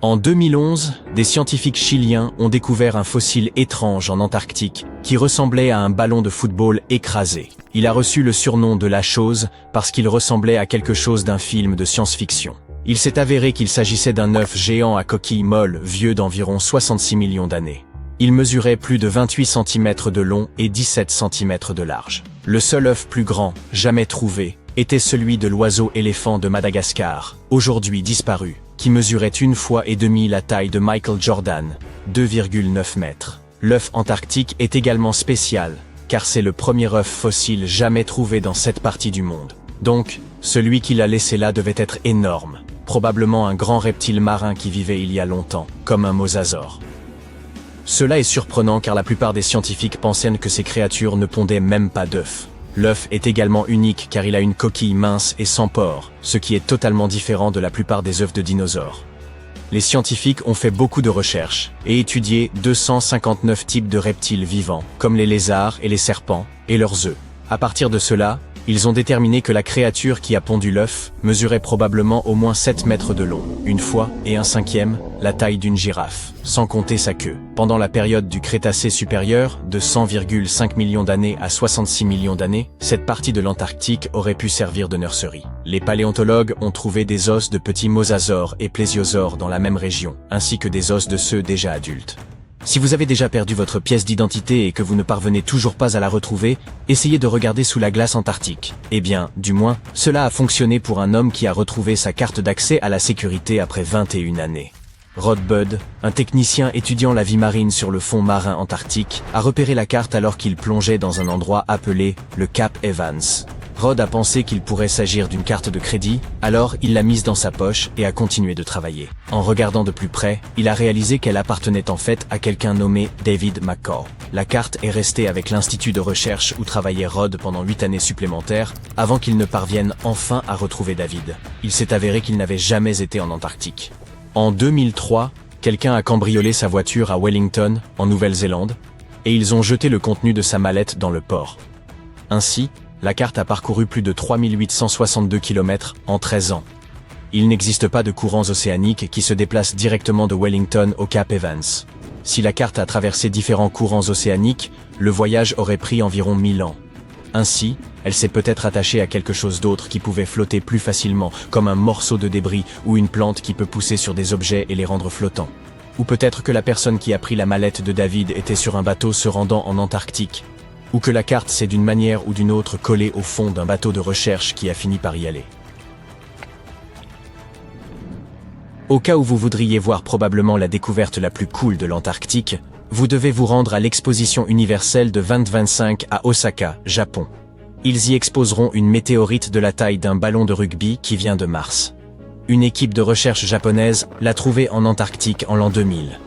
En 2011, des scientifiques chiliens ont découvert un fossile étrange en Antarctique qui ressemblait à un ballon de football écrasé. Il a reçu le surnom de la chose parce qu'il ressemblait à quelque chose d'un film de science-fiction. Il s'est avéré qu'il s'agissait d'un œuf géant à coquille molle vieux d'environ 66 millions d'années. Il mesurait plus de 28 cm de long et 17 cm de large. Le seul œuf plus grand, jamais trouvé, était celui de l'oiseau éléphant de Madagascar, aujourd'hui disparu, qui mesurait 1,5 fois la taille de Michael Jordan, 2,9 mètres. L'œuf antarctique est également spécial, car c'est le premier œuf fossile jamais trouvé dans cette partie du monde. Donc, celui qui l'a laissé là devait être énorme, probablement un grand reptile marin qui vivait il y a longtemps, comme un mosasaure. Cela est surprenant car la plupart des scientifiques pensaient que ces créatures ne pondaient même pas d'œufs. L'œuf est également unique car il a une coquille mince et sans pores, ce qui est totalement différent de la plupart des œufs de dinosaures. Les scientifiques ont fait beaucoup de recherches et étudié 259 types de reptiles vivants, comme les lézards et les serpents, et leurs œufs. À partir de cela, ils ont déterminé que la créature qui a pondu l'œuf mesurait probablement au moins 7 mètres de long, 1 fois et 1/5 la taille d'une girafe, sans compter sa queue. Pendant la période du Crétacé supérieur, de 100,5 millions d'années à 66 millions d'années, cette partie de l'Antarctique aurait pu servir de nurserie. Les paléontologues ont trouvé des os de petits mosasaures et plésiosaures dans la même région, ainsi que des os de ceux déjà adultes. Si vous avez déjà perdu votre pièce d'identité et que vous ne parvenez toujours pas à la retrouver, essayez de regarder sous la glace antarctique. Eh bien, du moins, cela a fonctionné pour un homme qui a retrouvé sa carte d'accès à la sécurité après 21 années. Rod Budd, un technicien étudiant la vie marine sur le fond marin antarctique, a repéré la carte alors qu'il plongeait dans un endroit appelé le Cap Evans. Rod a pensé qu'il pourrait s'agir d'une carte de crédit, alors il l'a mise dans sa poche et a continué de travailler. En regardant de plus près, il a réalisé qu'elle appartenait en fait à quelqu'un nommé David McCall. La carte est restée avec l'institut de recherche où travaillait Rod pendant 8 années supplémentaires, avant qu'il ne parvienne enfin à retrouver David. Il s'est avéré qu'il n'avait jamais été en Antarctique. En 2003, quelqu'un a cambriolé sa voiture à Wellington, en Nouvelle-Zélande, et ils ont jeté le contenu de sa mallette dans le port. Ainsi, la carte a parcouru plus de 3862 km en 13 ans. Il n'existe pas de courants océaniques qui se déplacent directement de Wellington au Cap Evans. Si la carte a traversé différents courants océaniques, le voyage aurait pris environ 1000 ans. Ainsi, elle s'est peut-être attachée à quelque chose d'autre qui pouvait flotter plus facilement, comme un morceau de débris ou une plante qui peut pousser sur des objets et les rendre flottants. Ou peut-être que la personne qui a pris la mallette de David était sur un bateau se rendant en Antarctique. Ou que la carte s'est d'une manière ou d'une autre collée au fond d'un bateau de recherche qui a fini par y aller. Au cas où vous voudriez voir probablement la découverte la plus cool de l'Antarctique, vous devez vous rendre à l'exposition universelle de 2025 à Osaka, Japon. Ils y exposeront une météorite de la taille d'un ballon de rugby qui vient de Mars. Une équipe de recherche japonaise l'a trouvée en Antarctique en l'an 2000.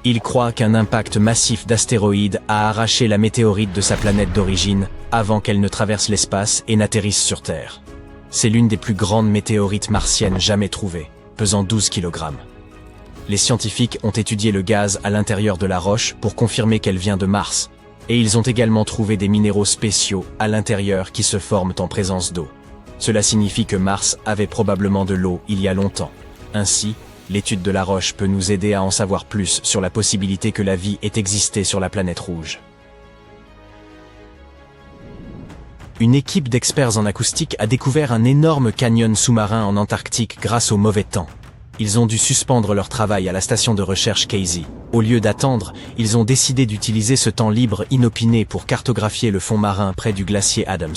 Ils croient qu'un impact massif d'astéroïdes a arraché la météorite de sa planète d'origine avant qu'elle ne traverse l'espace et n'atterrisse sur Terre. C'est l'une des plus grandes météorites martiennes jamais trouvées, pesant 12 kg. Les scientifiques ont étudié le gaz à l'intérieur de la roche pour confirmer qu'elle vient de Mars, et ils ont également trouvé des minéraux spéciaux à l'intérieur qui se forment en présence d'eau. Cela signifie que Mars avait probablement de l'eau il y a longtemps. Ainsi, l'étude de la roche peut nous aider à en savoir plus sur la possibilité que la vie ait existé sur la planète rouge. Une équipe d'experts en acoustique a découvert un énorme canyon sous-marin en Antarctique grâce au mauvais temps. Ils ont dû suspendre leur travail à la station de recherche Casey. Au lieu d'attendre, ils ont décidé d'utiliser ce temps libre inopiné pour cartographier le fond marin près du glacier Adams.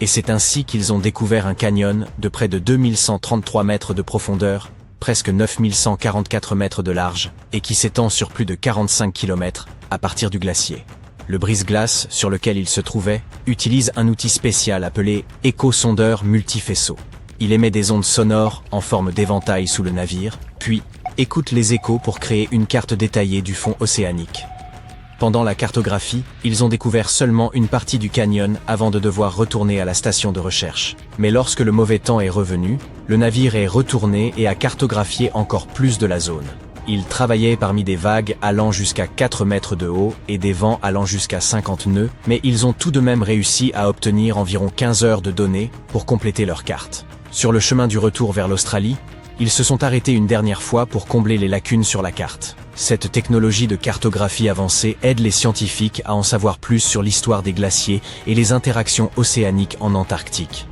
Et c'est ainsi qu'ils ont découvert un canyon de près de 2133 mètres de profondeur, presque 9144 mètres de large, et qui s'étend sur plus de 45 km à partir du glacier. Le brise-glace sur lequel il se trouvait utilise un outil spécial appelé écho-sondeur multifaisceau. Il émet des ondes sonores en forme d'éventail sous le navire, puis écoute les échos pour créer une carte détaillée du fond océanique. Pendant la cartographie, ils ont découvert seulement une partie du canyon avant de devoir retourner à la station de recherche. Mais lorsque le mauvais temps est revenu, le navire est retourné et a cartographié encore plus de la zone. Ils travaillaient parmi des vagues allant jusqu'à 4 mètres de haut et des vents allant jusqu'à 50 nœuds, mais ils ont tout de même réussi à obtenir environ 15 heures de données pour compléter leur carte. Sur le chemin du retour vers l'Australie, Ils se sont arrêtés une dernière fois pour combler les lacunes sur la carte. Cette technologie de cartographie avancée aide les scientifiques à en savoir plus sur l'histoire des glaciers et les interactions océaniques en Antarctique.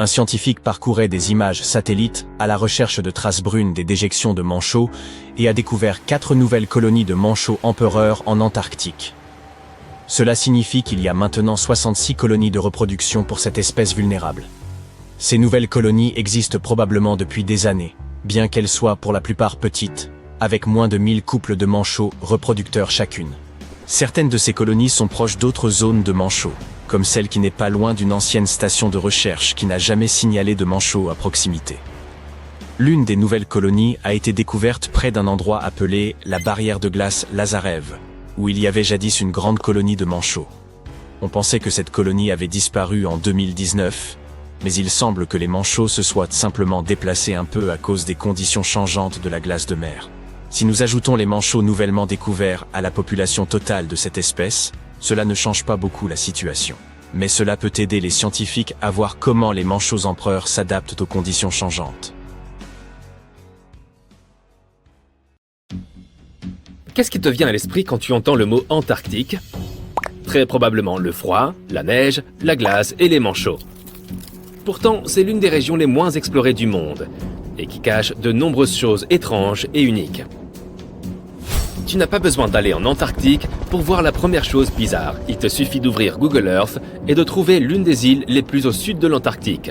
Un scientifique parcourait des images satellites à la recherche de traces brunes des déjections de manchots et a découvert 4 nouvelles colonies de manchots empereurs en Antarctique. Cela signifie qu'il y a maintenant 66 colonies de reproduction pour cette espèce vulnérable. Ces nouvelles colonies existent probablement depuis des années, bien qu'elles soient pour la plupart petites, avec moins de 1000 couples de manchots reproducteurs chacune. Certaines de ces colonies sont proches d'autres zones de manchots, comme celle qui n'est pas loin d'une ancienne station de recherche qui n'a jamais signalé de manchots à proximité. L'une des nouvelles colonies a été découverte près d'un endroit appelé la barrière de glace Lazarev, où il y avait jadis une grande colonie de manchots. On pensait que cette colonie avait disparu en 2019, mais il semble que les manchots se soient simplement déplacés un peu à cause des conditions changeantes de la glace de mer. Si nous ajoutons les manchots nouvellement découverts à la population totale de cette espèce, cela ne change pas beaucoup la situation. Mais cela peut aider les scientifiques à voir comment les manchots empereurs s'adaptent aux conditions changeantes. Qu'est-ce qui te vient à l'esprit quand tu entends le mot Antarctique? Très probablement le froid, la neige, la glace et les manchots. Pourtant, c'est l'une des régions les moins explorées du monde et qui cache de nombreuses choses étranges et uniques. Tu n'as pas besoin d'aller en Antarctique pour voir la première chose bizarre. Il te suffit d'ouvrir Google Earth et de trouver l'une des îles les plus au sud de l'Antarctique.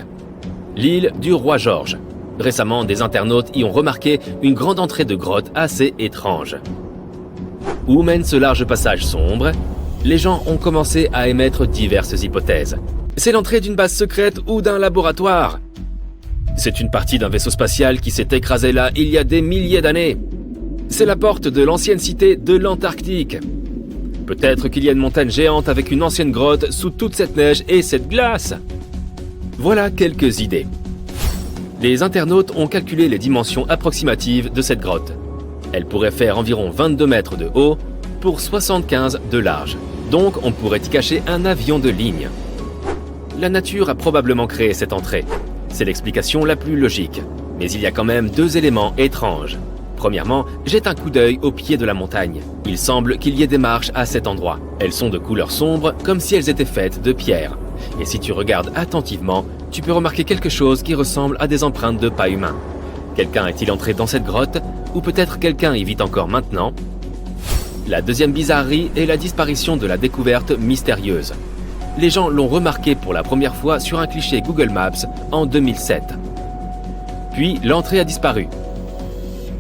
L'île du Roi George. Récemment, des internautes y ont remarqué une grande entrée de grotte assez étrange. Où mène ce large passage sombre? Les gens ont commencé à émettre diverses hypothèses. C'est l'entrée d'une base secrète ou d'un laboratoire. C'est une partie d'un vaisseau spatial qui s'est écrasé là il y a des milliers d'années. C'est la porte de l'ancienne cité de l'Antarctique. Peut-être qu'il y a une montagne géante avec une ancienne grotte sous toute cette neige et cette glace. Voilà quelques idées. Les internautes ont calculé les dimensions approximatives de cette grotte. Elle pourrait faire environ 22 mètres de haut pour 75 de large. Donc on pourrait y cacher un avion de ligne. La nature a probablement créé cette entrée. C'est l'explication la plus logique. Mais il y a quand même 2 éléments étranges. Premièrement, jette un coup d'œil au pied de la montagne. Il semble qu'il y ait des marches à cet endroit. Elles sont de couleur sombre, comme si elles étaient faites de pierre. Et si tu regardes attentivement, tu peux remarquer quelque chose qui ressemble à des empreintes de pas humains. Quelqu'un est-il entré dans cette grotte? Ou peut-être quelqu'un y vit encore maintenant? La deuxième bizarrerie est la disparition de la découverte mystérieuse. Les gens l'ont remarqué pour la première fois sur un cliché Google Maps en 2007. Puis l'entrée a disparu.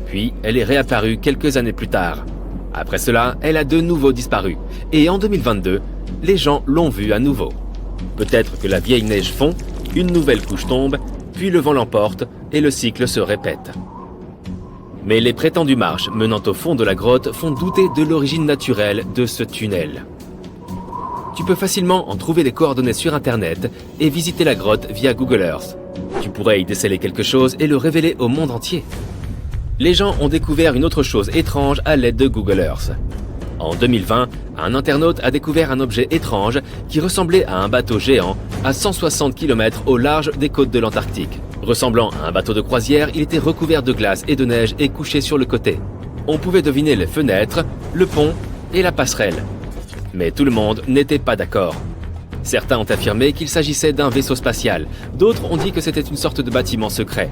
Puis elle est réapparue quelques années plus tard. Après cela, elle a de nouveau disparu. Et en 2022, les gens l'ont vue à nouveau. Peut-être que la vieille neige fond, une nouvelle couche tombe, puis le vent l'emporte et le cycle se répète. Mais les prétendues marches menant au fond de la grotte font douter de l'origine naturelle de ce tunnel. Tu peux facilement en trouver des coordonnées sur Internet et visiter la grotte via Google Earth. Tu pourrais y déceler quelque chose et le révéler au monde entier. Les gens ont découvert une autre chose étrange à l'aide de Google Earth. En 2020, un internaute a découvert un objet étrange qui ressemblait à un bateau géant à 160 km au large des côtes de l'Antarctique. Ressemblant à un bateau de croisière, il était recouvert de glace et de neige et couché sur le côté. On pouvait deviner les fenêtres, le pont et la passerelle. Mais tout le monde n'était pas d'accord. Certains ont affirmé qu'il s'agissait d'un vaisseau spatial, d'autres ont dit que c'était une sorte de bâtiment secret.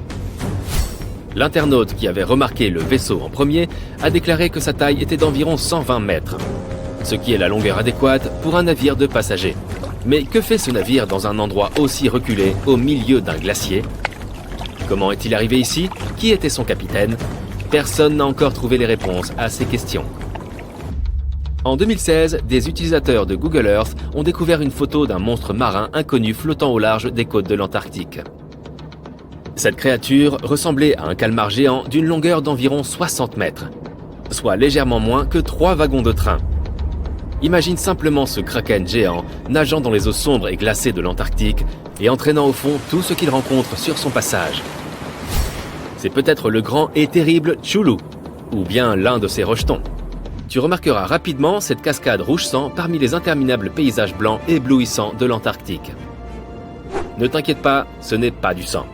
L'internaute qui avait remarqué le vaisseau en premier a déclaré que sa taille était d'environ 120 mètres, ce qui est la longueur adéquate pour un navire de passagers. Mais que fait ce navire dans un endroit aussi reculé, au milieu d'un glacier? Comment est-il arrivé ici? Qui était son capitaine? Personne n'a encore trouvé les réponses à ces questions. En 2016, des utilisateurs de Google Earth ont découvert une photo d'un monstre marin inconnu flottant au large des côtes de l'Antarctique. Cette créature ressemblait à un calmar géant d'une longueur d'environ 60 mètres, soit légèrement moins que 3 wagons de train. Imagine simplement ce kraken géant nageant dans les eaux sombres et glacées de l'Antarctique et entraînant au fond tout ce qu'il rencontre sur son passage. C'est peut-être le grand et terrible Chulu, ou bien l'un de ses rejetons. Tu remarqueras rapidement cette cascade rouge sang parmi les interminables paysages blancs éblouissants de l'Antarctique. Ne t'inquiète pas, ce n'est pas du sang.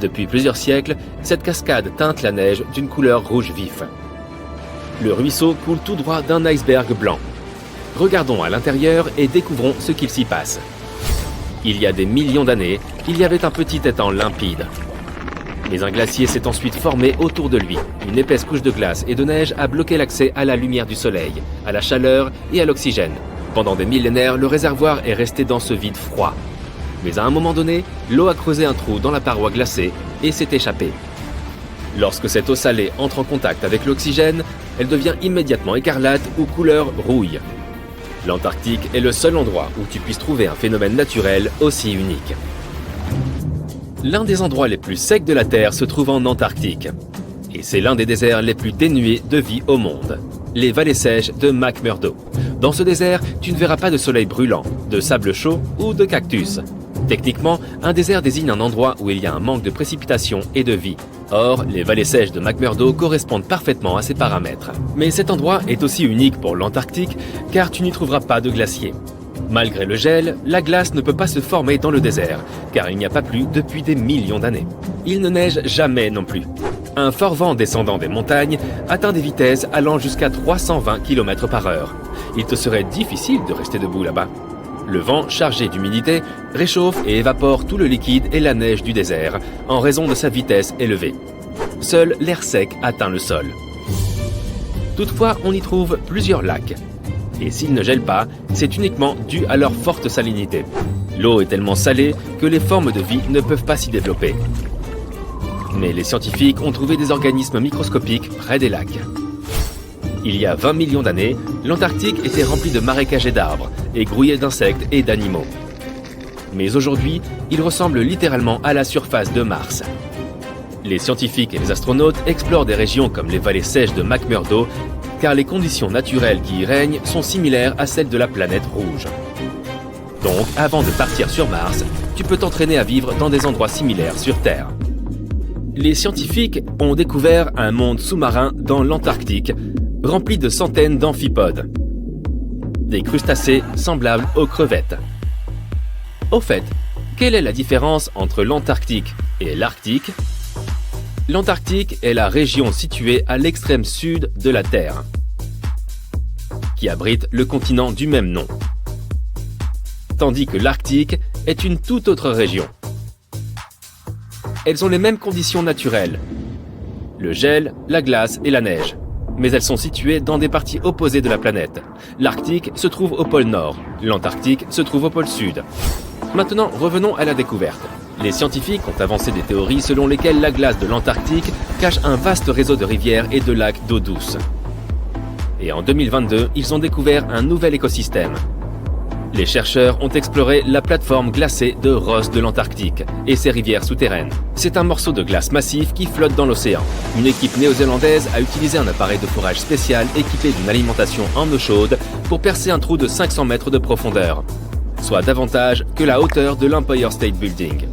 Depuis plusieurs siècles, cette cascade teinte la neige d'une couleur rouge vif. Le ruisseau coule tout droit d'un iceberg blanc. Regardons à l'intérieur et découvrons ce qu'il s'y passe. Il y a des millions d'années, il y avait un petit étang limpide. Mais un glacier s'est ensuite formé autour de lui. Une épaisse couche de glace et de neige a bloqué l'accès à la lumière du soleil, à la chaleur et à l'oxygène. Pendant des millénaires, le réservoir est resté dans ce vide froid. Mais à un moment donné, l'eau a creusé un trou dans la paroi glacée et s'est échappée. Lorsque cette eau salée entre en contact avec l'oxygène, elle devient immédiatement écarlate ou couleur rouille. L'Antarctique est le seul endroit où tu puisses trouver un phénomène naturel aussi unique. L'un des endroits les plus secs de la Terre se trouve en Antarctique. Et c'est l'un des déserts les plus dénués de vie au monde. Les vallées sèches de McMurdo. Dans ce désert, tu ne verras pas de soleil brûlant, de sable chaud ou de cactus. Techniquement, un désert désigne un endroit où il y a un manque de précipitation et de vie. Or, les vallées sèches de McMurdo correspondent parfaitement à ces paramètres. Mais cet endroit est aussi unique pour l'Antarctique car tu n'y trouveras pas de glacier. Malgré le gel, la glace ne peut pas se former dans le désert, car il n'y a pas plu depuis des millions d'années. Il ne neige jamais non plus. Un fort vent descendant des montagnes atteint des vitesses allant jusqu'à 320 km/h. Il te serait difficile de rester debout là-bas. Le vent, chargé d'humidité, réchauffe et évapore tout le liquide et la neige du désert, en raison de sa vitesse élevée. Seul l'air sec atteint le sol. Toutefois, on y trouve plusieurs lacs. Et s'ils ne gèlent pas, c'est uniquement dû à leur forte salinité. L'eau est tellement salée que les formes de vie ne peuvent pas s'y développer. Mais les scientifiques ont trouvé des organismes microscopiques près des lacs. Il y a 20 millions d'années, l'Antarctique était rempli de marécages et d'arbres, et grouillé d'insectes et d'animaux. Mais aujourd'hui, il ressemble littéralement à la surface de Mars. Les scientifiques et les astronautes explorent des régions comme les vallées sèches de McMurdo, car les conditions naturelles qui y règnent sont similaires à celles de la planète rouge. Donc, avant de partir sur Mars, tu peux t'entraîner à vivre dans des endroits similaires sur Terre. Les scientifiques ont découvert un monde sous-marin dans l'Antarctique, rempli de centaines d'amphipodes. Des crustacés semblables aux crevettes. Au fait, quelle est la différence entre l'Antarctique et l'Arctique ? L'Antarctique est la région située à l'extrême sud de la Terre, qui abrite le continent du même nom. Tandis que l'Arctique est une toute autre région. Elles ont les mêmes conditions naturelles, le gel, la glace et la neige, mais elles sont situées dans des parties opposées de la planète. L'Arctique se trouve au pôle Nord, l'Antarctique se trouve au pôle Sud. Maintenant, revenons à la découverte. Les scientifiques ont avancé des théories selon lesquelles la glace de l'Antarctique cache un vaste réseau de rivières et de lacs d'eau douce. Et en 2022, ils ont découvert un nouvel écosystème. Les chercheurs ont exploré la plateforme glacée de Ross de l'Antarctique et ses rivières souterraines. C'est un morceau de glace massif qui flotte dans l'océan. Une équipe néo-zélandaise a utilisé un appareil de forage spécial équipé d'une alimentation en eau chaude pour percer un trou de 500 mètres de profondeur, soit davantage que la hauteur de l'Empire State Building.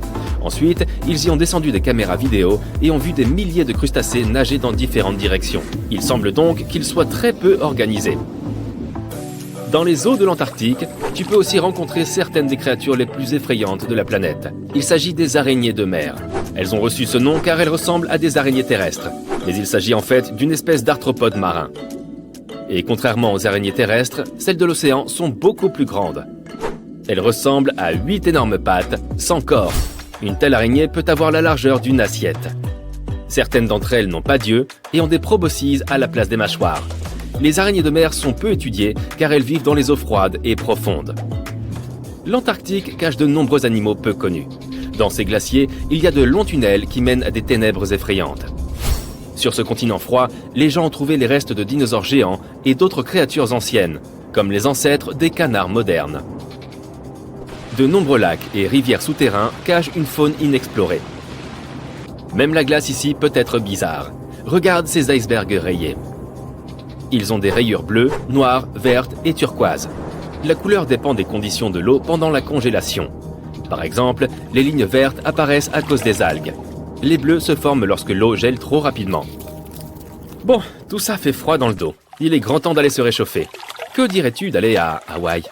Ensuite, ils y ont descendu des caméras vidéo et ont vu des milliers de crustacés nager dans différentes directions. Il semble donc qu'ils soient très peu organisés. Dans les eaux de l'Antarctique, tu peux aussi rencontrer certaines des créatures les plus effrayantes de la planète. Il s'agit des araignées de mer. Elles ont reçu ce nom car elles ressemblent à des araignées terrestres. Mais il s'agit en fait d'une espèce d'arthropode marin. Et contrairement aux araignées terrestres, celles de l'océan sont beaucoup plus grandes. Elles ressemblent à 8 énormes pattes, sans corps. Une telle araignée peut avoir la largeur d'une assiette. Certaines d'entre elles n'ont pas d'yeux et ont des proboscises à la place des mâchoires. Les araignées de mer sont peu étudiées car elles vivent dans les eaux froides et profondes. L'Antarctique cache de nombreux animaux peu connus. Dans ces glaciers, il y a de longs tunnels qui mènent à des ténèbres effrayantes. Sur ce continent froid, les gens ont trouvé les restes de dinosaures géants et d'autres créatures anciennes, comme les ancêtres des canards modernes. De nombreux lacs et rivières souterrains cachent une faune inexplorée. Même la glace ici peut être bizarre. Regarde ces icebergs rayés. Ils ont des rayures bleues, noires, vertes et turquoises. La couleur dépend des conditions de l'eau pendant la congélation. Par exemple, les lignes vertes apparaissent à cause des algues. Les bleus se forment lorsque l'eau gèle trop rapidement. Bon, tout ça fait froid dans le dos. Il est grand temps d'aller se réchauffer. Que dirais-tu d'aller à Hawaï ?